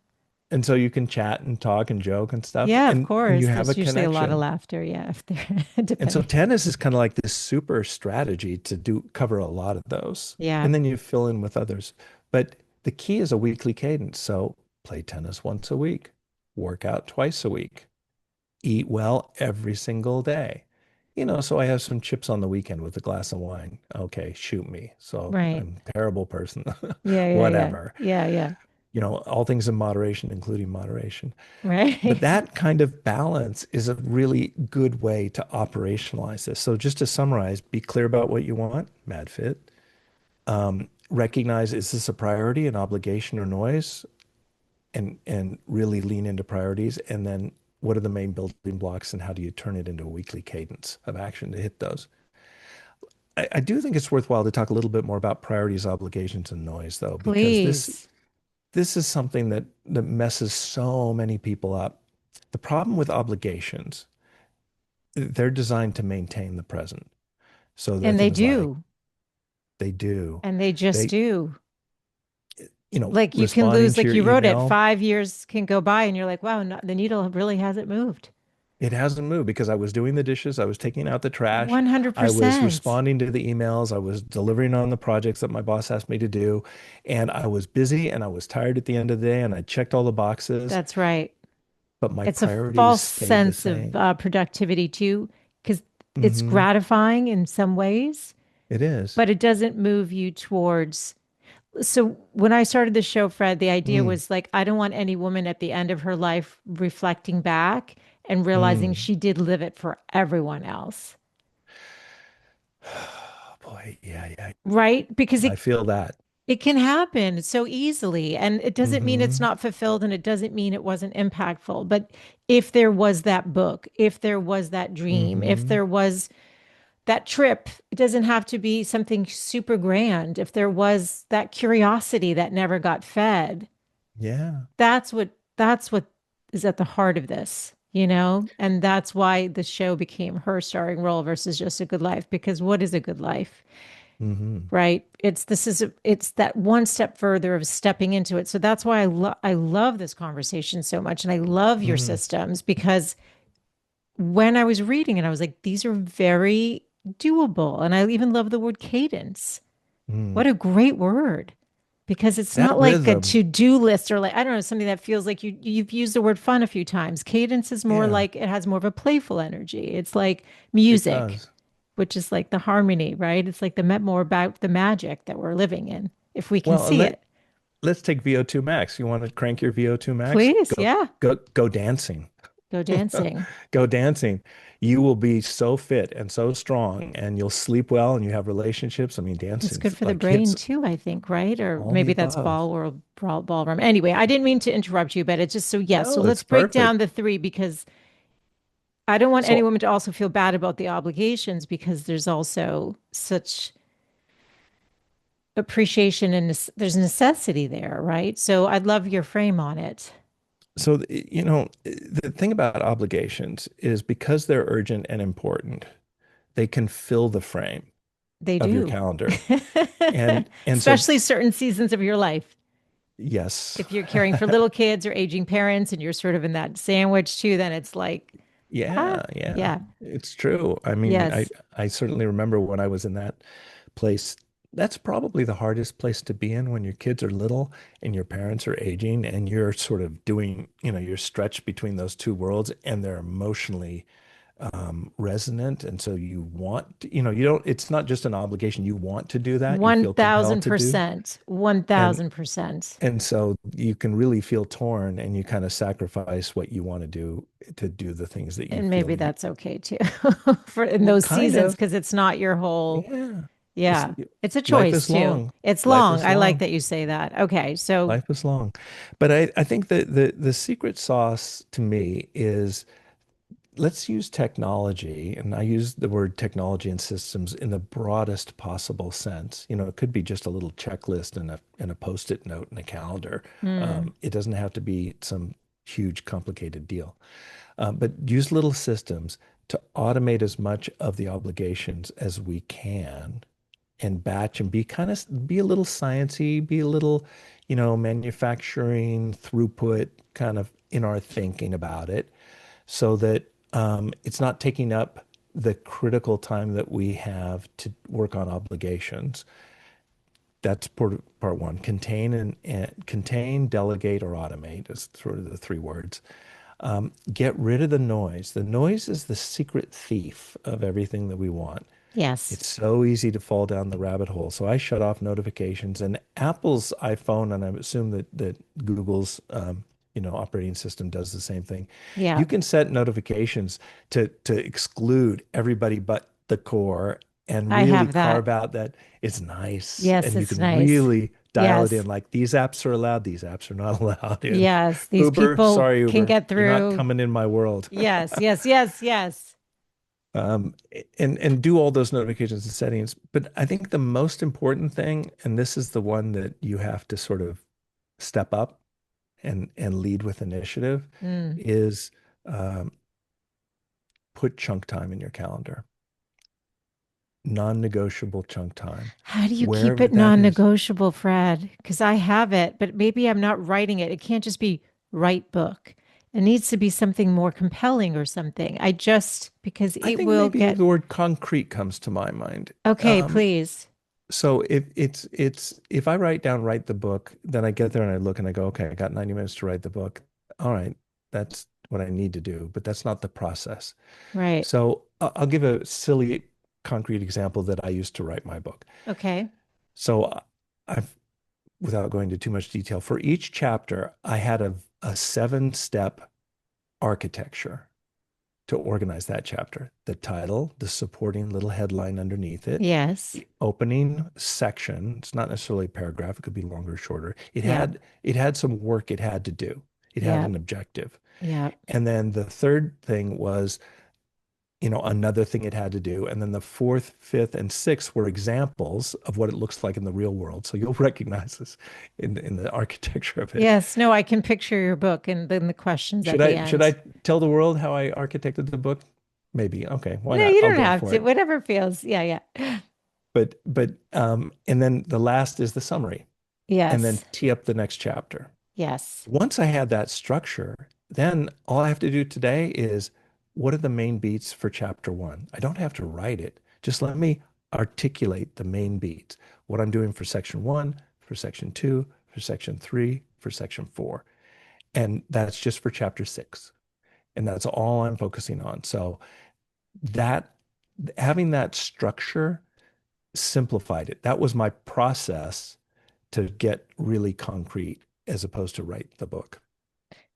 And so you can chat and talk and joke and stuff, Yeah, of and you course. have a There's usually a lot of connection. laughter. Yeah, if they're And so depending. tennis is kind of like this super strategy to do cover a lot of those. Yeah. And then you fill in with others. But the key is a weekly cadence. So play tennis once a week, work out twice a week, eat well every single day. So I have some chips on the weekend with a glass of wine. Okay, shoot me. So Right. I'm a terrible person. Yeah, yeah, yeah. Whatever. Yeah, yeah. All things in moderation, including moderation. But Right. that kind of balance is a really good way to operationalize this. So just to summarize, be clear about what you want, mad fit. Recognize, is this a priority, an obligation, or noise? And really lean into priorities. And then what are the main building blocks and how do you turn it into a weekly cadence of action to hit those? I do think it's worthwhile to talk a little bit more about priorities, obligations, and noise, though, because this Please. this is something that messes so many people up. The problem with obligations, they're designed to maintain the present. So they're And they things like do. they do, And they just they, do. Like you can responding lose, to like your you wrote it, email, 5 years can go by and you're like, wow, no, the needle really hasn't moved. it hasn't moved because I was doing the dishes, I was taking out the trash, I was 100%. responding to the emails, I was delivering on the projects that my boss asked me to do, and I was busy and I was tired at the end of the day and I checked all the boxes, That's right. but my It's a priorities false stayed the sense of same. productivity too, because it's Hmm. gratifying in some ways, It is. but it doesn't move you towards. So when I started the show, Fred, the idea Mm, was like, I don't want any woman at the end of her life reflecting back and realizing mm. she did live it for everyone else. Boy, yeah, yeah. Right? Because I feel that. it can happen so easily. And it doesn't mean it's Hmm. not fulfilled and it doesn't mean it wasn't impactful. But if there was that book, if there was that dream, if Hmm. there was that trip, it doesn't have to be something super grand. If there was that curiosity that never got fed, Yeah. that's what is at the heart of this, you know? And that's why the show became her starring role versus just a good life. Because what is a good life? Hmm. Right? It's that one step further of stepping into it. So that's why I love this conversation so much and I love your Hmm. systems because when I was reading it, I was like, these are very doable. And I even love the word cadence. Mm. What a great word. Because it's That not like a rhythm, to-do list or like, I don't know, something that feels like you've used the word fun a few times. Cadence is more yeah, like it has more of a playful energy. It's like it music, does. which is like the harmony, right? It's like the more about the magic that we're living in, if we can Well, see it. let's take VO2 max. You want to crank your VO2 max? Please, Go, yeah. go dancing. Go dancing. Go dancing. You will be so fit and so strong, and you'll sleep well, and you have relationships. I mean, It's dancing good for the like brain hits too, I think, right? Or all the maybe that's above. ballroom. Anyway, I didn't mean to interrupt you, but it's just so yes. So No, let's it's break down perfect. the three because I don't want any So, woman to also feel bad about the obligations because there's also such appreciation and there's necessity there, right? So I'd love your frame on it. the thing about obligations is because they're urgent and important, they can fill the frame They of your do. calendar. And so Especially certain seasons of your life. yes. If you're caring for little kids or aging parents and you're sort of in that sandwich too, then it's like, ah, Yeah, yeah. yeah, It's true. I mean, I yes, I certainly remember when I was in that place. That's probably the hardest place to be in when your kids are little and your parents are aging and you're sort of doing, you're stretched between those two worlds and they're emotionally, resonant. And so you want, you don't, it's not just an obligation. You want to do that. You feel compelled to do. 1000%. And 1000%. and so you can really feel torn and you kind of sacrifice what you want to do the things that you And maybe feel you, that's okay too for in well, those kind seasons of. because it's not your whole, Yeah. It's, yeah. It's a life choice is too. long. It's Life long. is I like long. that you say that. Okay. So, Life is long. But I think that the secret sauce to me is let's use technology, and I use the word technology and systems in the broadest possible sense. It could be just a little checklist and a post-it note and a calendar. hmm, It doesn't have to be some huge complicated deal. But use little systems to automate as much of the obligations as we can and batch and be a little sciencey, be a little, manufacturing throughput kind of in our thinking about it so that it's not taking up the critical time that we have to work on obligations. That's part one. Contain, delegate, or automate is sort of the three words. Get rid of the noise. The noise is the secret thief of everything that we want. yes. It's so easy to fall down the rabbit hole. So I shut off notifications and Apple's iPhone, and I assume that Google's operating system does the same thing. Yeah. You can set notifications to exclude everybody but the core and I really have that. carve out that it's nice Yes, and you it's can nice. really dial it in Yes. like these apps are allowed, these apps are not allowed in. Yes. These Uber, people sorry, can Uber, get you're not through. coming in my world. Yes. Yes. Yes. Yes. um, and do all those notifications and settings. But I think the most important thing, and this is the one that you have to sort of step up and lead with initiative, Mm. is um, put chunk time in your calendar, non-negotiable chunk time, How do you keep wherever it that is. non-negotiable, Fred? Because I have it, but maybe I'm not writing it. It can't just be write book. It needs to be something more compelling or something. I just, because I it think will maybe get, the word concrete comes to my mind. okay, please. So if I write the book, then I get there and I look and I go, okay, I got 90 minutes to write the book. All right, that's what I need to do, but that's not the process. Right. So I'll give a silly concrete example that I used to write my book. Okay. So I've, without going into too much detail, for each chapter, I had a 7-step architecture to organize that chapter. The title, the supporting little headline underneath it, Yes. the opening section. It's not necessarily a paragraph, it could be longer or shorter. It Yep. had it had some work it had to do. It had Yep. an objective. Yep. And then the third thing was, another thing it had to do. And then the fourth, fifth, and sixth were examples of what it looks like in the real world. So you'll recognize this in the architecture of it. Yes. No, I can picture your book and then the questions at Should the I should end. I tell the world how I architected the book? Maybe. Okay, why No, not? you I'll don't go have for to. it. Whatever feels. Yeah. Yeah. But and then the last is the summary, and then Yes. tee up the next chapter. Yes. Once I had that structure, then all I have to do today is what are the main beats for chapter one? I don't have to write it. Just let me articulate the main beats. What I'm doing for section one, for section two, for section three, for section four. And that's just for chapter six. And that's all I'm focusing on. So that having that structure simplified it. That was my process to get really concrete as opposed to write the book.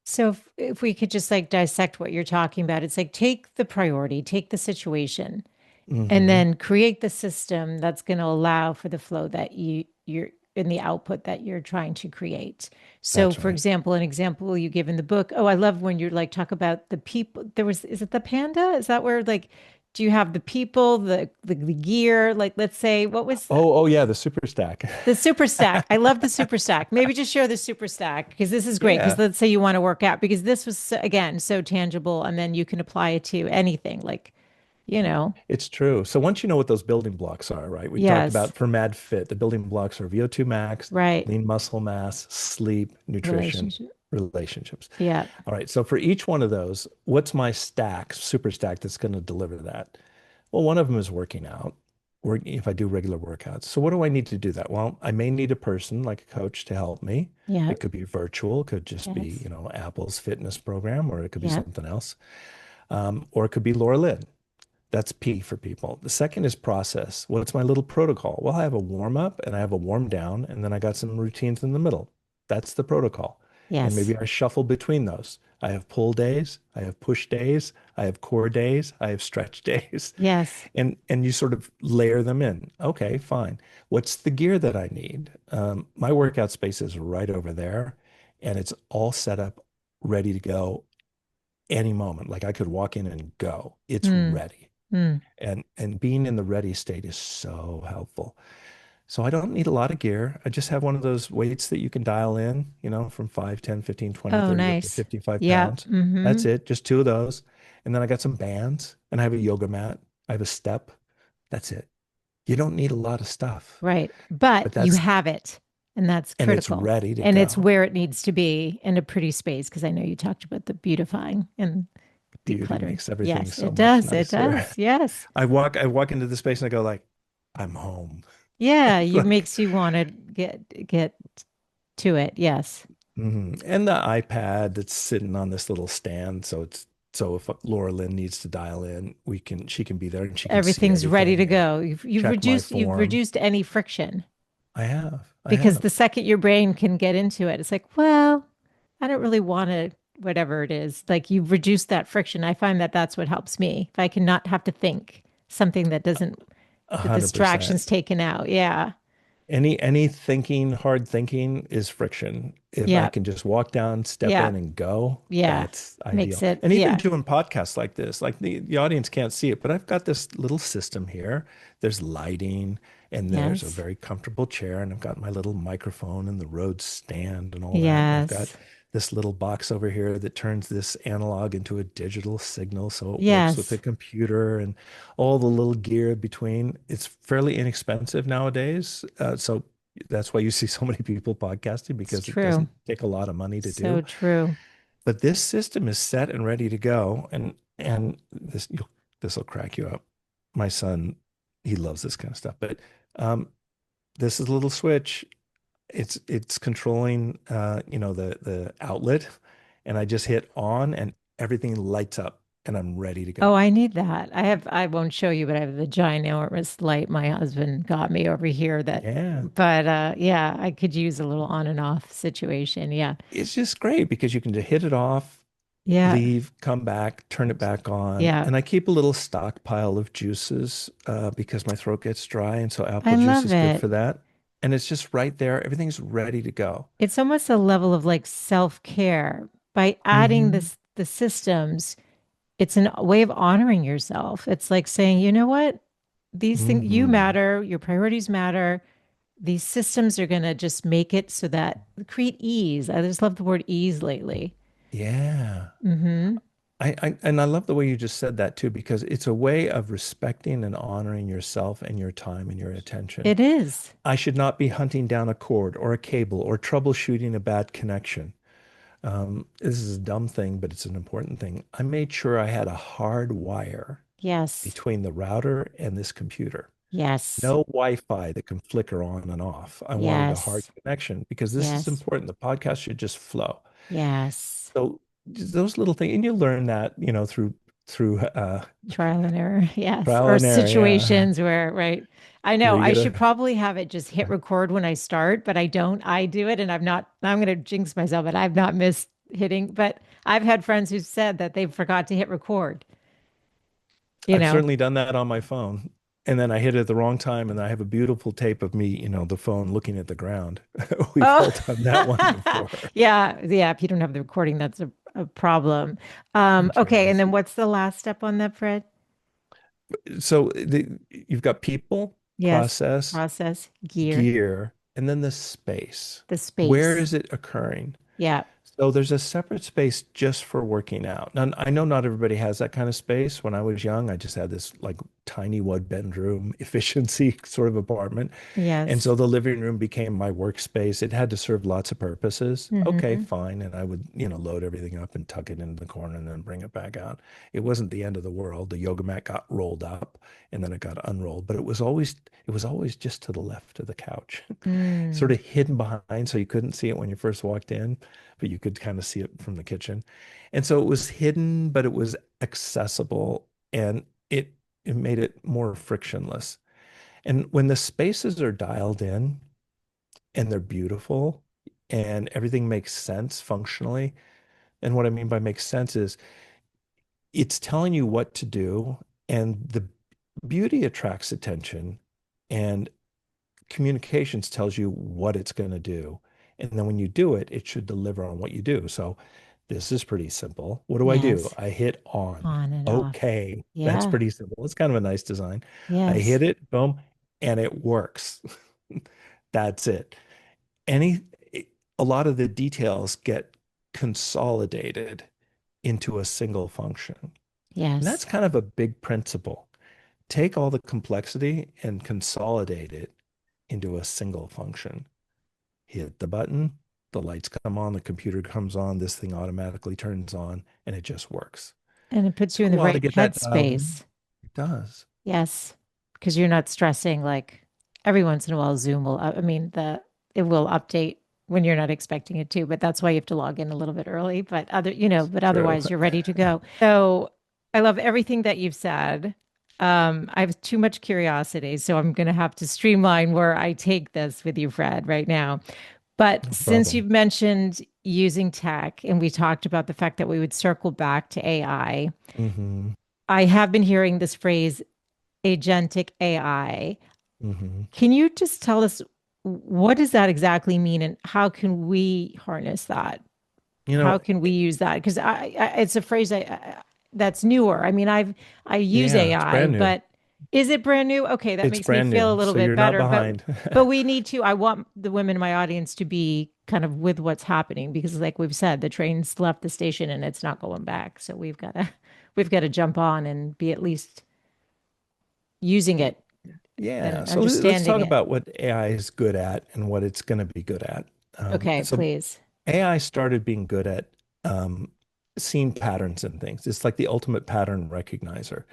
So if we could just like dissect what you're talking about, it's like take the priority, take the situation, and Hmm. then create the system that's going to allow for the flow that you're in the output that you're trying to create. So That's for right. example, an example you give in the book, oh, I love when you're like talk about the people. There was, is it the panda? Is that where like do you have the people, the gear? Like let's say what was Oh yeah, the super stack. the super stack. I love the super stack. Maybe just share the super stack because this is great. Because Yeah, let's say you want to work out because this was again so tangible, and then you can apply it to anything. Like, you know, it's true. So once you know what those building blocks are, right? We talked yes, about for Mad Fit, the building blocks are VO2 max, right, lean muscle mass, sleep, nutrition, relationship, relationships. yeah, All right. So for each one of those, what's my stack, super stack that's going to deliver that? Well, one of them is working out, work if I do regular workouts. So what do I need to do that? Well, I may need a person like a coach to help me. yeah, It could be virtual, it could just be, yes, Apple's fitness program, or it could be yeah, something else. Or it could be Laura Lynn. That's P for people. The second is process. What's my little protocol? Well, I have a warm up and I have a warm down, and then I got some routines in the middle. That's the protocol. And Yes. maybe I shuffle between those. I have pull days, I have push days, I have core days, I have stretch days. Yes. And you sort of layer them in. Okay, fine. What's the gear that I need? My workout space is right over there, and it's all set up, ready to go any moment. Like I could walk in and go. It's Mm. ready. Mm. And being in the ready state is so helpful. So I don't need a lot of gear. I just have one of those weights that you can dial in, from 5, 10, 15, 20, Oh, 30, up to nice. 55 Yep. pounds. Mm-hmm. That's it. Just two of those. And then I got some bands and I have a yoga mat. I have a step. That's it. You don't need a lot of stuff, Right. But but you that's, have it, and that's and it's critical. ready to And it's go. where it needs to be in a pretty space, because I know you talked about the beautifying and Beauty decluttering. makes everything Yes, so it much does. It nicer. does. Yes. I walk into the space and I go like, I'm home. Yeah, you Like, makes you want to get to it. Yes. And the iPad that's sitting on this little stand, so if Laura Lynn needs to dial in, she can be there and she can see Everything's ready to everything and go. check my You've form. reduced any friction, I because the have second your brain can get into it, it's like, well, I don't really want to, whatever it is. Like, you've reduced that friction. I find that that's what helps me. If I can not have to think something that doesn't, the 100%. distractions taken out. Yeah. Any thinking, hard thinking is friction. If I Yeah. can just walk down, step Yeah. in and go, Yeah. that's Makes ideal. it, And even yeah. doing podcasts like this, like the audience can't see it, but I've got this little system here. There's lighting and there's a Yes. very comfortable chair, and I've got my little microphone and the Rode stand and all that. And I've got Yes. this little box over here that turns this analog into a digital signal so it works with the Yes. computer and all the little gear between. It's fairly inexpensive nowadays. So that's why you see so many people podcasting, It's because it true. doesn't take a lot of money to So do. true. But this system is set and ready to go. And this will crack you up. My son, he loves this kind of stuff. But um, this is a little switch. It's controlling the outlet, and I just hit on and everything lights up and I'm ready to Oh, go. I need that. I won't show you, but I have the ginormous light my husband got me over here Yeah. but yeah, I could use a little on and off situation. Yeah. It's just great because you can just hit it off, Yeah. leave, come back, turn it back on. Yeah. And I keep a little stockpile of juices because my throat gets dry. And so I apple juice love is good it. for that. And it's just right there. Everything's ready to go. It's almost a level of like self-care by adding Hmm. this the systems. It's a way of honoring yourself. It's like saying, you know what? These things, you Hmm. matter, your priorities matter. These systems are going to just make it so that create ease. I just love the word ease lately. Yeah. Mm-hmm. And I love the way you just said that too, because it's a way of respecting and honoring yourself and your time and your attention. It is. I should not be hunting down a cord or a cable or troubleshooting a bad connection. This is a dumb thing, but it's an important thing. I made sure I had a hard wire Yes. between the router and this computer. Yes. No Wi-Fi that can flicker on and off. I wanted a hard Yes. connection because this is Yes. important. The podcast should just flow. Yes. So those little things, and you learn that, through Trial and error. Yes. trial Or and error. Yeah, situations where, right. I where know you I get should a probably have it just hit record when I start, but I don't. I do it and I'm going to jinx myself, but I've not missed hitting. But I've had friends who said that they forgot to hit record, you I've know. certainly done that on my phone. And then I hit it at the wrong time, and I have a beautiful tape of me, the phone looking at the ground. We've Oh, all done that one before. yeah. Yeah. If you don't have the recording, that's a problem. Okay. And then Crazy. what's the last step on that, Fred? So you've got people, Yes. process, Process, gear, gear, and then the space. the Where space. is it occurring? Yeah. So there's a separate space just for working out. Now, I know not everybody has that kind of space. When I was young, I just had this like tiny one bedroom efficiency sort of apartment. And Yes. so the living room became my workspace. It had to serve lots of purposes. Okay, Mm-hmm. fine. And I would, load everything up and tuck it into the corner and then bring it back out. It wasn't the end of the world. The yoga mat got rolled up and then it got unrolled, but it was always just to the left of the couch, sort Mm. of hidden behind so you couldn't see it when you first walked in, but you could kind of see it from the kitchen. And so it was hidden, but it was accessible and it made it more frictionless. And when the spaces are dialed in and they're beautiful and everything makes sense functionally, and what I mean by makes sense is it's telling you what to do, and the beauty attracts attention, and communications tells you what it's going to do. And then when you do it, it should deliver on what you do. So this is pretty simple. What do I do? Yes. I hit on. On and off. Okay. That's Yeah. pretty simple. It's kind of a nice design. I Yes. hit it, boom, and it works. That's it. Any, a lot of the details get consolidated into a single function. And that's Yes. kind of a big principle. Take all the complexity and consolidate it into a single function. Hit the button, the lights come on, the computer comes on, this thing automatically turns on, and it just works. And it puts you Took in a the while to right get that dialed in. headspace. It does. Yes. Because you're not stressing like every once in a while Zoom will, I mean, it will update when you're not expecting it to, but that's why you have to log in a little bit early, but but True. otherwise you're ready to go. So I love everything that you've said. I have too much curiosity, so I'm going to have to streamline where I take this with you, Fred, right now. But No since problem. you've mentioned using tech and we talked about the fact that we would circle back to AI, Mm-hmm. I have been hearing this phrase agentic AI. Mm-hmm. Can you just tell us what does that exactly mean and how can we harness that? You How know, can we use that? Because it's a phrase that's newer. I mean, I use yeah, it's AI, brand new. but is it brand new? Okay, that It's makes me brand feel a new. little So bit you're not better. But behind. but we need to. I want the women in my audience to be kind of with what's happening because, like we've said, the train's left the station and it's not going back. So we've got to jump on and be at least using it Yeah. and So let's understanding talk it. about what AI is good at and what it's going to be good at. Okay, So please. AI started being good at um, seeing patterns in things. It's like the ultimate pattern recognizer,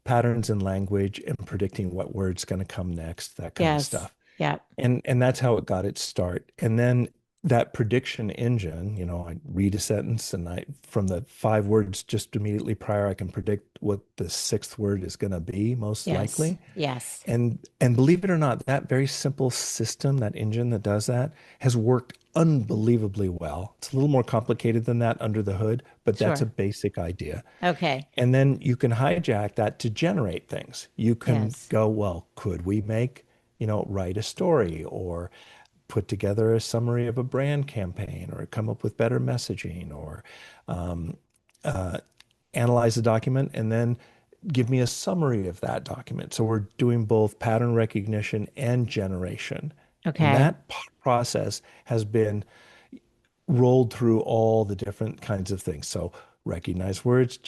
patterns in language and predicting what word's going to come next, that kind of Yes. stuff. Yeah. And that's how it got its start. And then that prediction engine, I read a sentence and I from the 5 words just immediately prior, I can predict what the sixth word is going to be most Yes. likely. Yes. And believe it or not, that very simple system, that engine that does that, has worked unbelievably well. It's a little more complicated than that under the hood, but that's a Sure. basic idea. Okay. And then you can hijack that to generate things. You can Yes. go, well, could we write a story or put together a summary of a brand campaign or come up with better messaging or um, uh, analyze the document and then give me a summary of that document. So we're doing both pattern recognition and generation. And Okay. that process has been rolled through all the different kinds of things. So recognize words,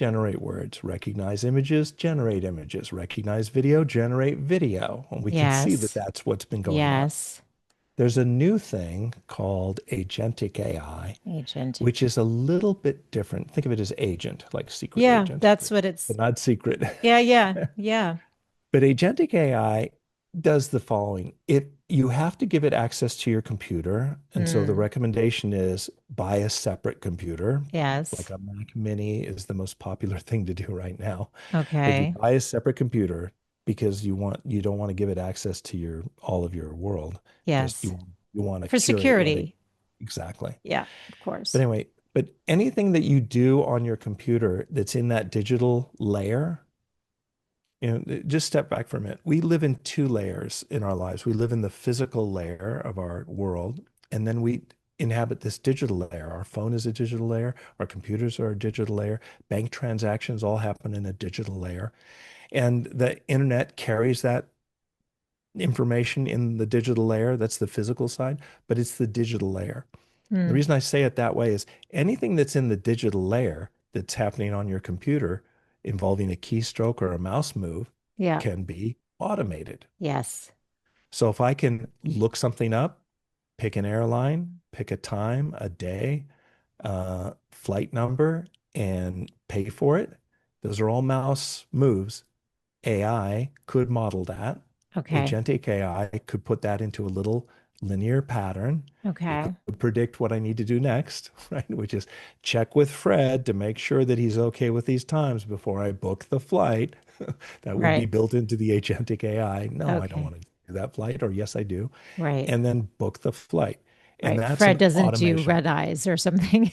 recognize images, generate images, recognize video, generate video. And we can see that Yes. that's what's been going on. Yes. There's a new thing called agentic AI, Agentic. which is a little bit different. Think of it as agent, like secret Yeah, agent, that's but, what but it's. not secret. Yeah, yeah, yeah. But agentic AI does the following. You have to give it access to your computer. And so the Mm, recommendation is buy a separate computer. Like yes. a Mac Mini is the most popular thing to do right now. But you Okay. buy a separate computer because you don't want to give it access to your all of your world. Just Yes. you want to For curate what it security. exactly. Yeah, of But course. anyway, but anything that you do on your computer that's in that digital layer, just step back for a minute. We live in 2 layers in our lives. We live in the physical layer of our world, and then we inhabit this digital layer. Our phone is a digital layer, our computers are a digital layer, bank transactions all happen in a digital layer. And the internet carries that information in the digital layer. That's the physical side, but it's the digital layer. The Mm, reason I say it that way is anything that's in the digital layer that's happening on your computer involving a keystroke or a mouse move yeah. can be automated. Yes. So if I can look something up, pick an airline, pick a time, a day, flight number, and pay for it, those are all mouse moves. AI could model that. Okay. Agentic AI could put that into a little linear pattern. It Okay. could predict what I need to do next, right? Which is check with Fred to make sure that he's okay with these times before I book the flight. That would be Right. built into the agentic AI. No, I don't Okay. want to do that flight, or yes, I do. Right. And then book the flight. And Right. that's Fred an doesn't do automation. red eyes or something.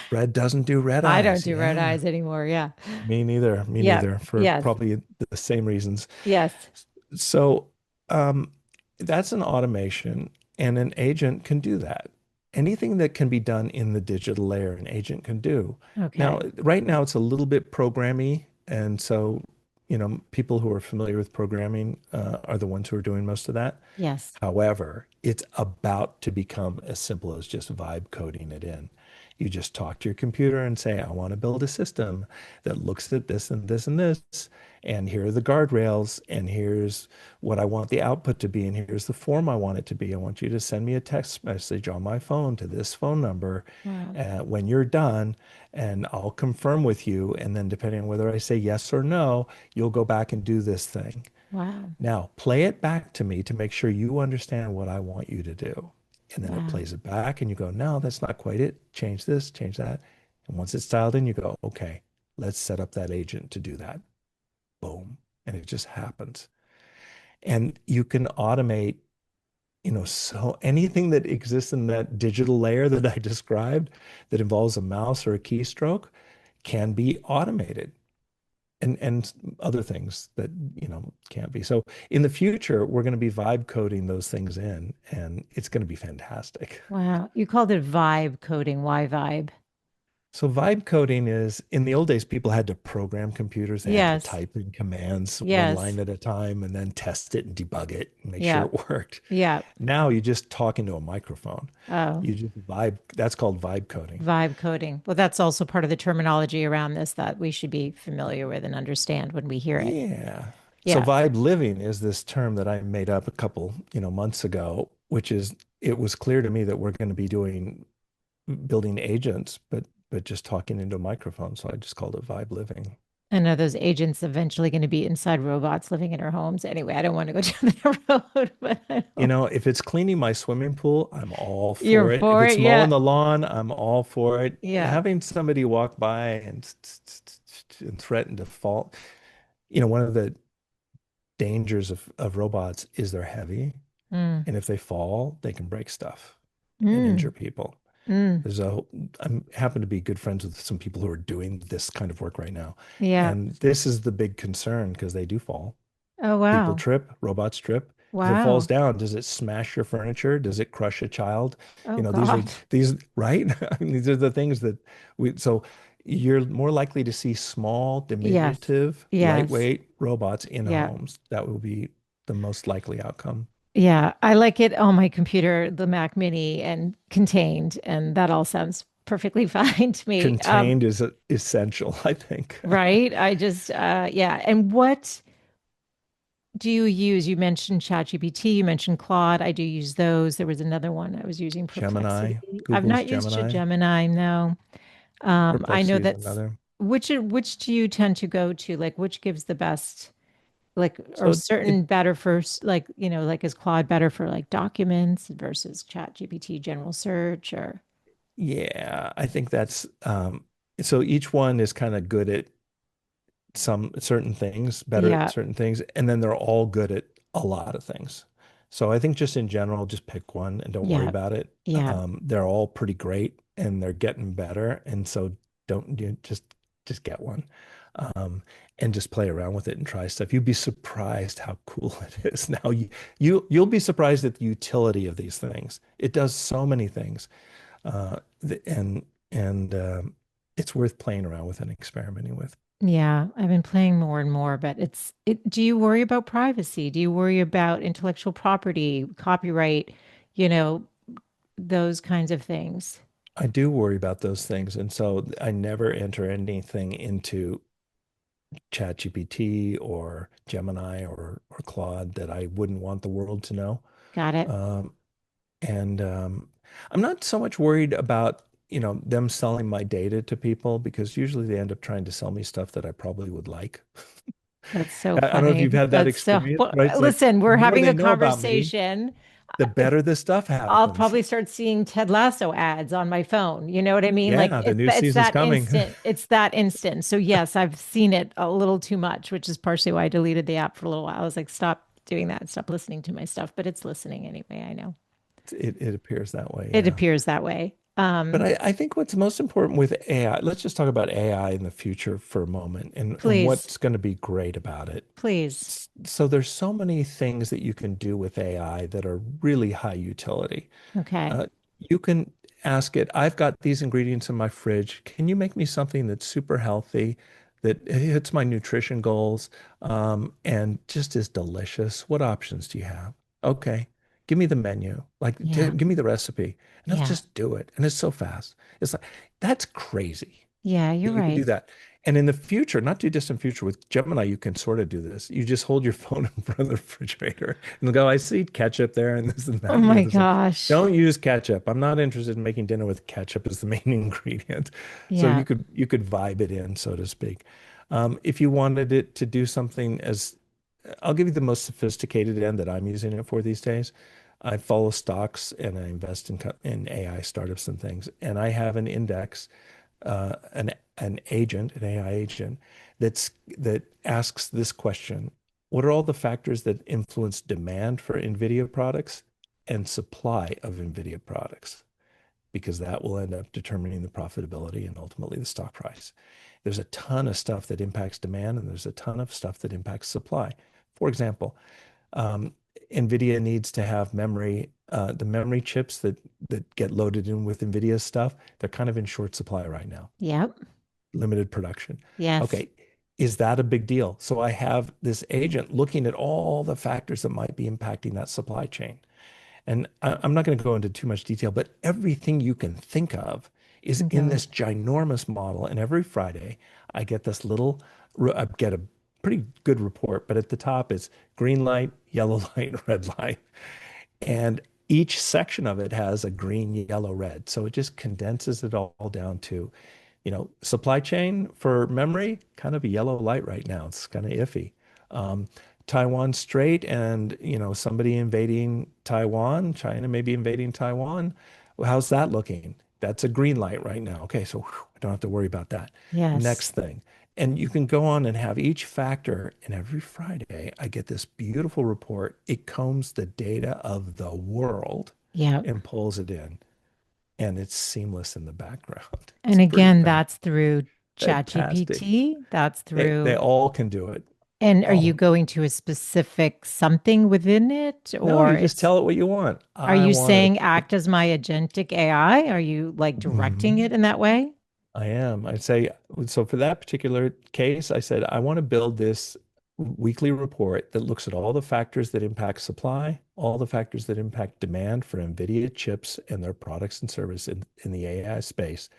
Fred doesn't do red I don't eyes. do red Yeah. eyes anymore. Yeah. Me neither. Me Yeah. neither, for Yes. probably the same reasons. Yes. So um, that's an automation, and an agent can do that. Anything that can be done in the digital layer, an agent can do. Now, Okay. right now, it's a little bit programmy, and so people who are familiar with programming are the ones who are doing most of that. Yes. However, it's about to become as simple as just vibe coding it in. You just talk to your computer and say, I want to build a system that looks at this and this and this. And here are the guardrails. And here's what I want the output to be. And here's the form I want it to be. I want you to send me a text message on my phone to this phone number Wow. when you're done. And I'll confirm with you. And then, depending on whether I say yes or no, you'll go back and do this thing. Wow. Now, play it back to me to make sure you understand what I want you to do. And then it Wow. plays it back, and you go, no, that's not quite it. Change this, change that. And once it's dialed in, you go, okay, let's set up that agent to do that. Boom. And it just happens. And you can automate, so anything that exists in that digital layer that I described that involves a mouse or a keystroke can be automated, and other things that can't be. So in the future, we're going to be vibe coding those things in, and it's going to be fantastic. Wow. You called it vibe coding. Why vibe? So vibe coding is, in the old days, people had to program computers. They had to Yes. type in commands one Yes. line at a time and then test it and debug it and make sure Yeah. it worked. Yeah. Now you just talk into a microphone. Oh, You just vibe. That's called vibe coding. vibe coding. Well, that's also part of the terminology around this that we should be familiar with and understand when we hear it. Yeah. So Yeah. vibe living is this term that I made up a couple, months ago, which is, it was clear to me that we're going to be building agents, but just talking into a microphone. So I just called it vibe living. And are those agents eventually going to be inside robots living in our homes? Anyway, I don't want to go down that road, but I don't. If it's cleaning my swimming pool, I'm all You're for it. If for it's it? Yeah. mowing the lawn, I'm all for it. Yeah. Having somebody walk by and threaten to fall, one of the dangers of robots is they're heavy. Mm. And if they fall, they can break stuff and injure Mm. people. Mm. There's a, I'm happen to be good friends with some people who are doing this kind of work right now. Yeah. And this is the big concern because they do fall. Oh, People wow. trip, robots trip. If it falls Wow. down, does it smash your furniture? Does it crush a child? Oh, These are God. these, right? I mean, these are the things that so you're more likely to see small, Yes. diminutive, Yes. lightweight robots in Yeah. homes. That will be the most likely outcome. Yeah. I like it on my computer, the Mac Mini and contained, and that all sounds perfectly fine to me. Contained is essential, I think. Right. I just, yeah. And what do you use? You mentioned ChatGPT, you mentioned Claude. I do use those. There was another one I was using, Gemini, Perplexity. I've Google's not used Gemini. Gemini, no. I know Perplexity is that's another. which do you tend to go to? Like which gives the best, like, or So certain better for like, like is Claude better for like documents versus ChatGPT general search or yeah, I think that's so each one is kind of good at some certain things, better at yeah, certain things, and then they're all good at a lot of things. So I think just in general, just pick one and don't worry yeah, about it. yeah. They're all pretty great and they're getting better, and so don't you just get one. Um, and just play around with it and try stuff. You'd be surprised how cool it is. Now you'll be surprised at the utility of these things. It does so many things. And it's worth playing around with and experimenting with. Yeah, I've been playing more and more, but do you worry about privacy? Do you worry about intellectual property, copyright, you know, those kinds of things? I do worry about those things, and so I never enter anything into ChatGPT or Gemini or Claude that I wouldn't want the world to know. Got it. Um, and I'm not so much worried about, them selling my data to people because usually they end up trying to sell me stuff that I probably would like. That's so I don't know if funny. you've had that That's so, experience, well, right? It's like listen, the we're more having they a know about me, conversation. the better this stuff I'll happens. probably start seeing Ted Lasso ads on my phone. You know what I mean? Like Yeah, the new it's season's that coming. instant. It's that instant. So yes, I've seen it a little too much, which is partially why I deleted the app for a little while. I was like, stop doing that. Stop listening to my stuff. But it's listening anyway. I know. It appears that way, It yeah. appears that way. But I think what's most important with AI, let's just talk about AI in the future for a moment and Please, what's going to be great about it. please. So there's so many things that you can do with AI that are really high utility. Okay. Uh, you can ask it, I've got these ingredients in my fridge. Can you make me something that's super healthy, that hits my nutrition goals, and just is delicious? What options do you have? Okay, give me the menu. Like, Yeah. give me the recipe, and it'll Yeah. just do it. And it's so fast. It's like, that's crazy Yeah. that You're you could do right. that. And in the future, not too distant future, with Gemini, you can sort of do this. You just hold your phone in front of the refrigerator and go, I see ketchup there and this and Oh that. And my this and gosh. don't use ketchup. I'm not interested in making dinner with ketchup as the main ingredient. So Yeah. you could vibe it in, so to speak. If you wanted it to do something as, I'll give you the most sophisticated end that I'm using it for these days. I follow stocks and I invest in AI startups and things. And I have an index, an agent, an AI agent that asks this question: what are all the factors that influence demand for NVIDIA products and supply of NVIDIA products? Because that will end up determining the profitability and ultimately the stock price. There's a ton of stuff that impacts demand, and there's a ton of stuff that impacts supply. For example, um, NVIDIA needs to have memory. The memory chips that get loaded in with NVIDIA stuff, they're kind of in short supply right now, Yep. limited production. Yes. Okay, is that a big deal? So I have this agent looking at all the factors that might be impacting that supply chain. And I'm not going to go into too much detail, but everything you can think of is in Okay. this ginormous model. And every Friday, I get this little, I get a pretty good report, but at the top it's green light, yellow light, red light. And each section of it has a green, yellow, red. So it just condenses it all down to, supply chain for memory, kind of a yellow light right now. It's kind of iffy. Um, Taiwan Strait and, somebody invading Taiwan, China maybe invading Taiwan. Well, how's that looking? That's a green light right now. Okay, so whew, I don't have to worry about that. Yes. Next thing. And you can go on and have each factor. And every Friday, I get this beautiful report. It combs the data of the world Yep. and pulls it in. And it's seamless in the background. It's And pretty again, that's through fantastic. ChatGPT. That's They through, all can do it. and are you All. going to a specific something within it, No, or you just it's, tell it what you want. are I you wanted saying act as my agentic AI? Are you like directing Mhm. it in that way? I am. I'd say, so for that particular case, I said, I want to build this weekly report that looks at all the factors that impact supply, all the factors that impact demand for NVIDIA chips and their products and service in the AI space.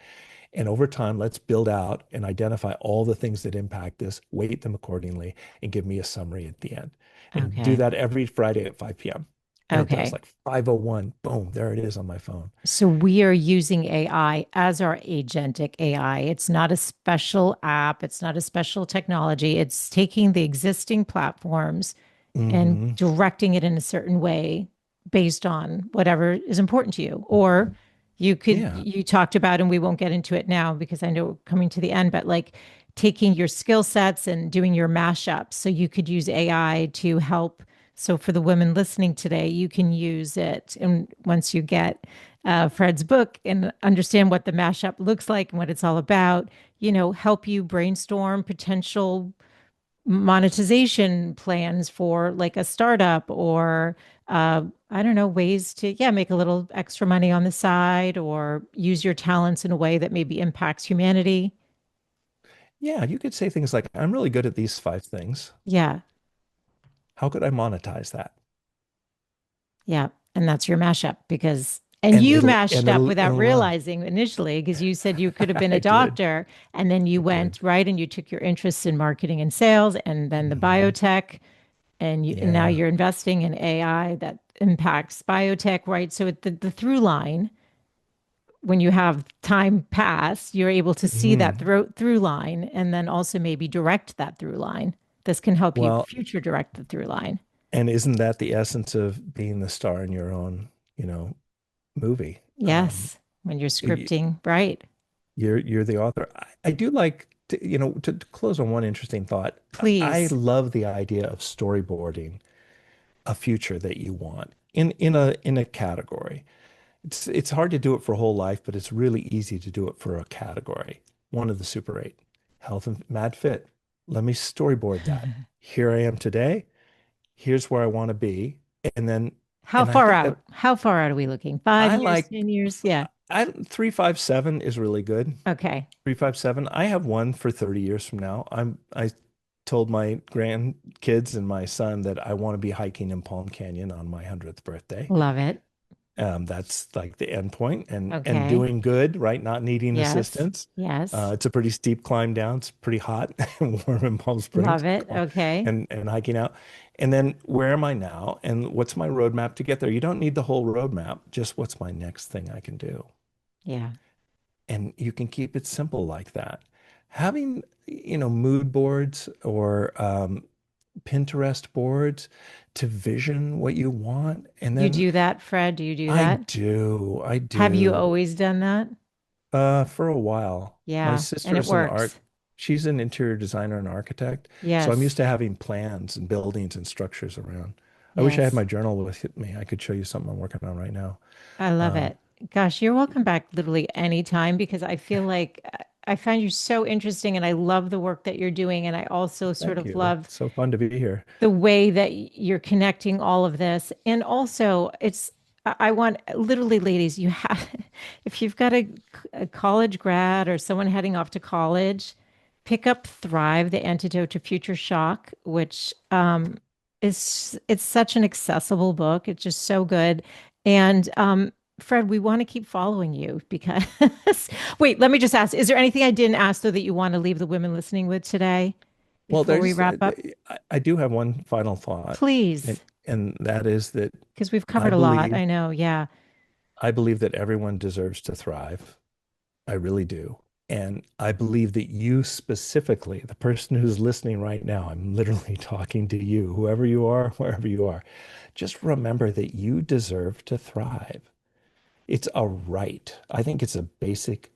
And over time, let's build out and identify all the things that impact this, weight them accordingly, and give me a summary at the end. And do Okay. that every Friday at 5 p.m. And it does, Okay. like 5:01, boom, there it is on my phone. So we are using AI as our agentic AI. It's not a special app, it's not a special technology. It's taking the existing platforms and Hmm. directing it in a certain way based on whatever is important to you. Or Yeah. you talked about, and we won't get into it now because I know we're coming to the end, but like taking your skill sets and doing your mashups. So you could use AI to help. So for the women listening today, you can use it. And once you get Fred's book and understand what the mashup looks like and what it's all about, help you brainstorm potential monetization plans for like a startup or I don't know, ways to, yeah, make a little extra money on the side or use your talents in a way that maybe impacts humanity. Yeah. You could say things like, I'm really good at these 5 things. Yeah. How could I monetize that? Yeah. And that's your mashup because, and you mashed up without It'll run. realizing initially because you said you could have been a I did. doctor and then you I did. went right and you took your interests in marketing and sales and then the Hmm. biotech and now Yeah. you're investing in AI that impacts biotech, right? So the through line, when you have time pass, you're able to see that Hmm. through line and then also maybe direct that through line. This can help you Well, future direct the through line. And isn't that the essence of being the star in your own, movie? Yes, when you're Y- scripting, right? you're the author. I do like to close on one interesting thought. I Please. love the idea of storyboarding a future that you want in a category. It's hard to do it for a whole life, but it's really easy to do it for a category. One of the Super 8, health and mad fit. Let me storyboard that. Here I am today. Here's where I want to be. And then, How and I far think that out? How far out are we looking? Five I years, like 10 years? Yeah. 357 is really good. Okay. 357. I have one for 30 years from now. I told my grandkids and my son that I want to be hiking in Palm Canyon on my 100th birthday. Love it. That's like the end point, and Okay. doing good, right? Not needing Yes. assistance. Yes. It's a pretty steep climb down. It's pretty hot and warm in Palm Springs, Love it. Okay. and hiking out. And then where am I now? And what's my roadmap to get there? You don't need the whole roadmap. Just what's my next thing I can do? Yeah. And you can keep it simple like that. Having, mood boards or Pinterest boards to vision what you want. And You then do that, Fred? Do you do I that? do, I Have you do. always done that? For a while. My Yeah. And it sister's an art, works. she's an interior designer and architect. So I'm used Yes. to having plans and buildings and structures around. I wish I had Yes. my journal with me. I could show you something I'm working on right now. I love Um, it. Gosh, you're welcome back literally anytime because I feel like I find you so interesting and I love the work that you're doing. And I also sort Thank of you. love It's so fun to be here. the way that you're connecting all of this. And also, I want literally, ladies, you have, if you've got a college grad or someone heading off to college, pick up Thrive, The Antidote to Future Shock, which it's such an accessible book. It's just so good. And Fred, we want to keep following you because, wait, let me just ask, is there anything I didn't ask though that you want to leave the women listening with today Well, before we wrap up? I do have one final thought, and Please, and that is that because we've I covered a lot. believe I know. Yeah. I believe that everyone deserves to thrive. I really do. And I believe that you specifically, the person who's listening right now, I'm literally talking to you, whoever you are, wherever you are, just remember that you deserve to thrive. It's a right. I think it's a basic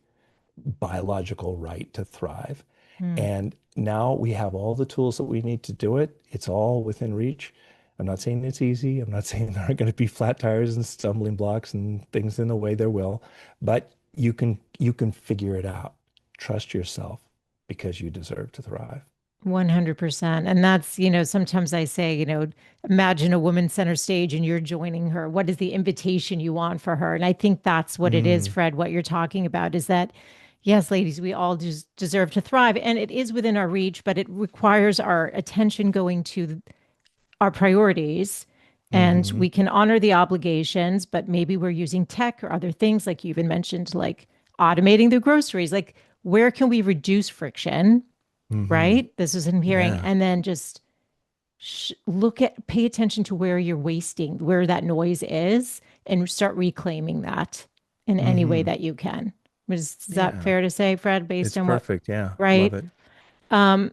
biological right to thrive. Hmm. And now we have all the tools that we need to do it. It's all within reach. I'm not saying it's easy. I'm not saying there are going to be flat tires and stumbling blocks and things in the way there will, but you can figure it out. Trust yourself because you deserve to thrive. 100%. And that's, sometimes I say, imagine a woman center stage and you're joining her. What is the invitation you want for her? And I think that's what it is, Mm, Fred. What you're talking about is that, yes, ladies, we all deserve to thrive. And it is within our reach, but it requires our attention going to our priorities. And hmm we can honor the obligations, but maybe we're using tech or other things, like you even mentioned, like automating the groceries. Like, where can we reduce friction? hmm Right? This is I'm hearing. Yeah. And then just pay attention to where you're wasting, where that noise is, and start reclaiming that in any way hmm that you can. Is that Yeah. fair to say, Fred, based It's on what, perfect. Yeah. Love right? it. Um,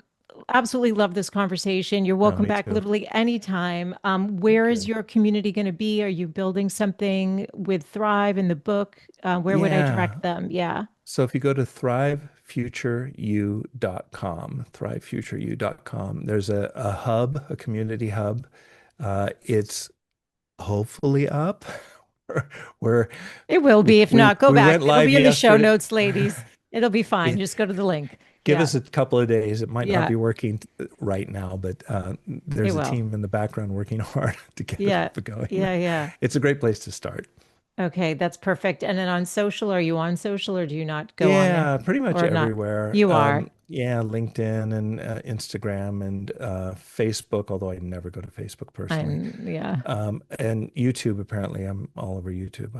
Absolutely love this conversation. You're No, welcome me back too. literally anytime. Where Thank is you. your community going to be? Are you building something with Thrive in the book? Where would I Yeah. direct them? Yeah. So if you go to thrivefutureyou.com, thrivefutureyou.com, there's a hub, a community hub. It's hopefully up. We're It will we be. If we not, go we back. went It'll live be in the show yesterday. notes, ladies. It'll be fine. Just go to the link. Give Yeah. us a couple of days. It might not Yeah. be working right now, but It there's a will. team in the background working hard to get it Yeah. up and going. Yeah. Yeah. It's a great place to start. Okay. That's perfect. And then on social, are you on social or do you not go on there Yeah, pretty much or not? everywhere. You are. Yeah, LinkedIn and Instagram and Facebook, although I never go to Facebook personally. Yeah. And YouTube, apparently, I'm all over YouTube.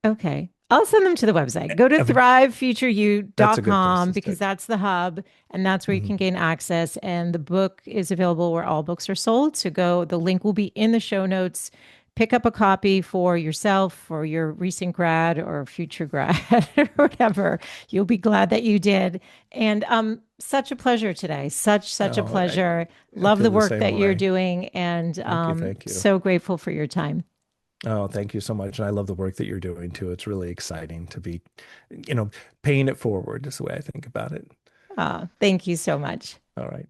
Okay. I'll send them to the website. Go to I've, that's a good place thrivefutureyou.com to because start. that's the hub and that's where you Mhm. can gain access. And the book is available where all books are sold. So the link will be in the show notes. pick up a copy for yourself or your recent grad or future grad or whatever. You'll be glad that you did. And such a pleasure today. Such a Oh, pleasure. I Love feel the the work same that you're way. doing, and Thank you. Thank you. so grateful for your time. Oh, thank you so much. And I love the work that you're doing too. It's really exciting to be, you know, paying it forward is the way I think about it. Thank you so much. All right.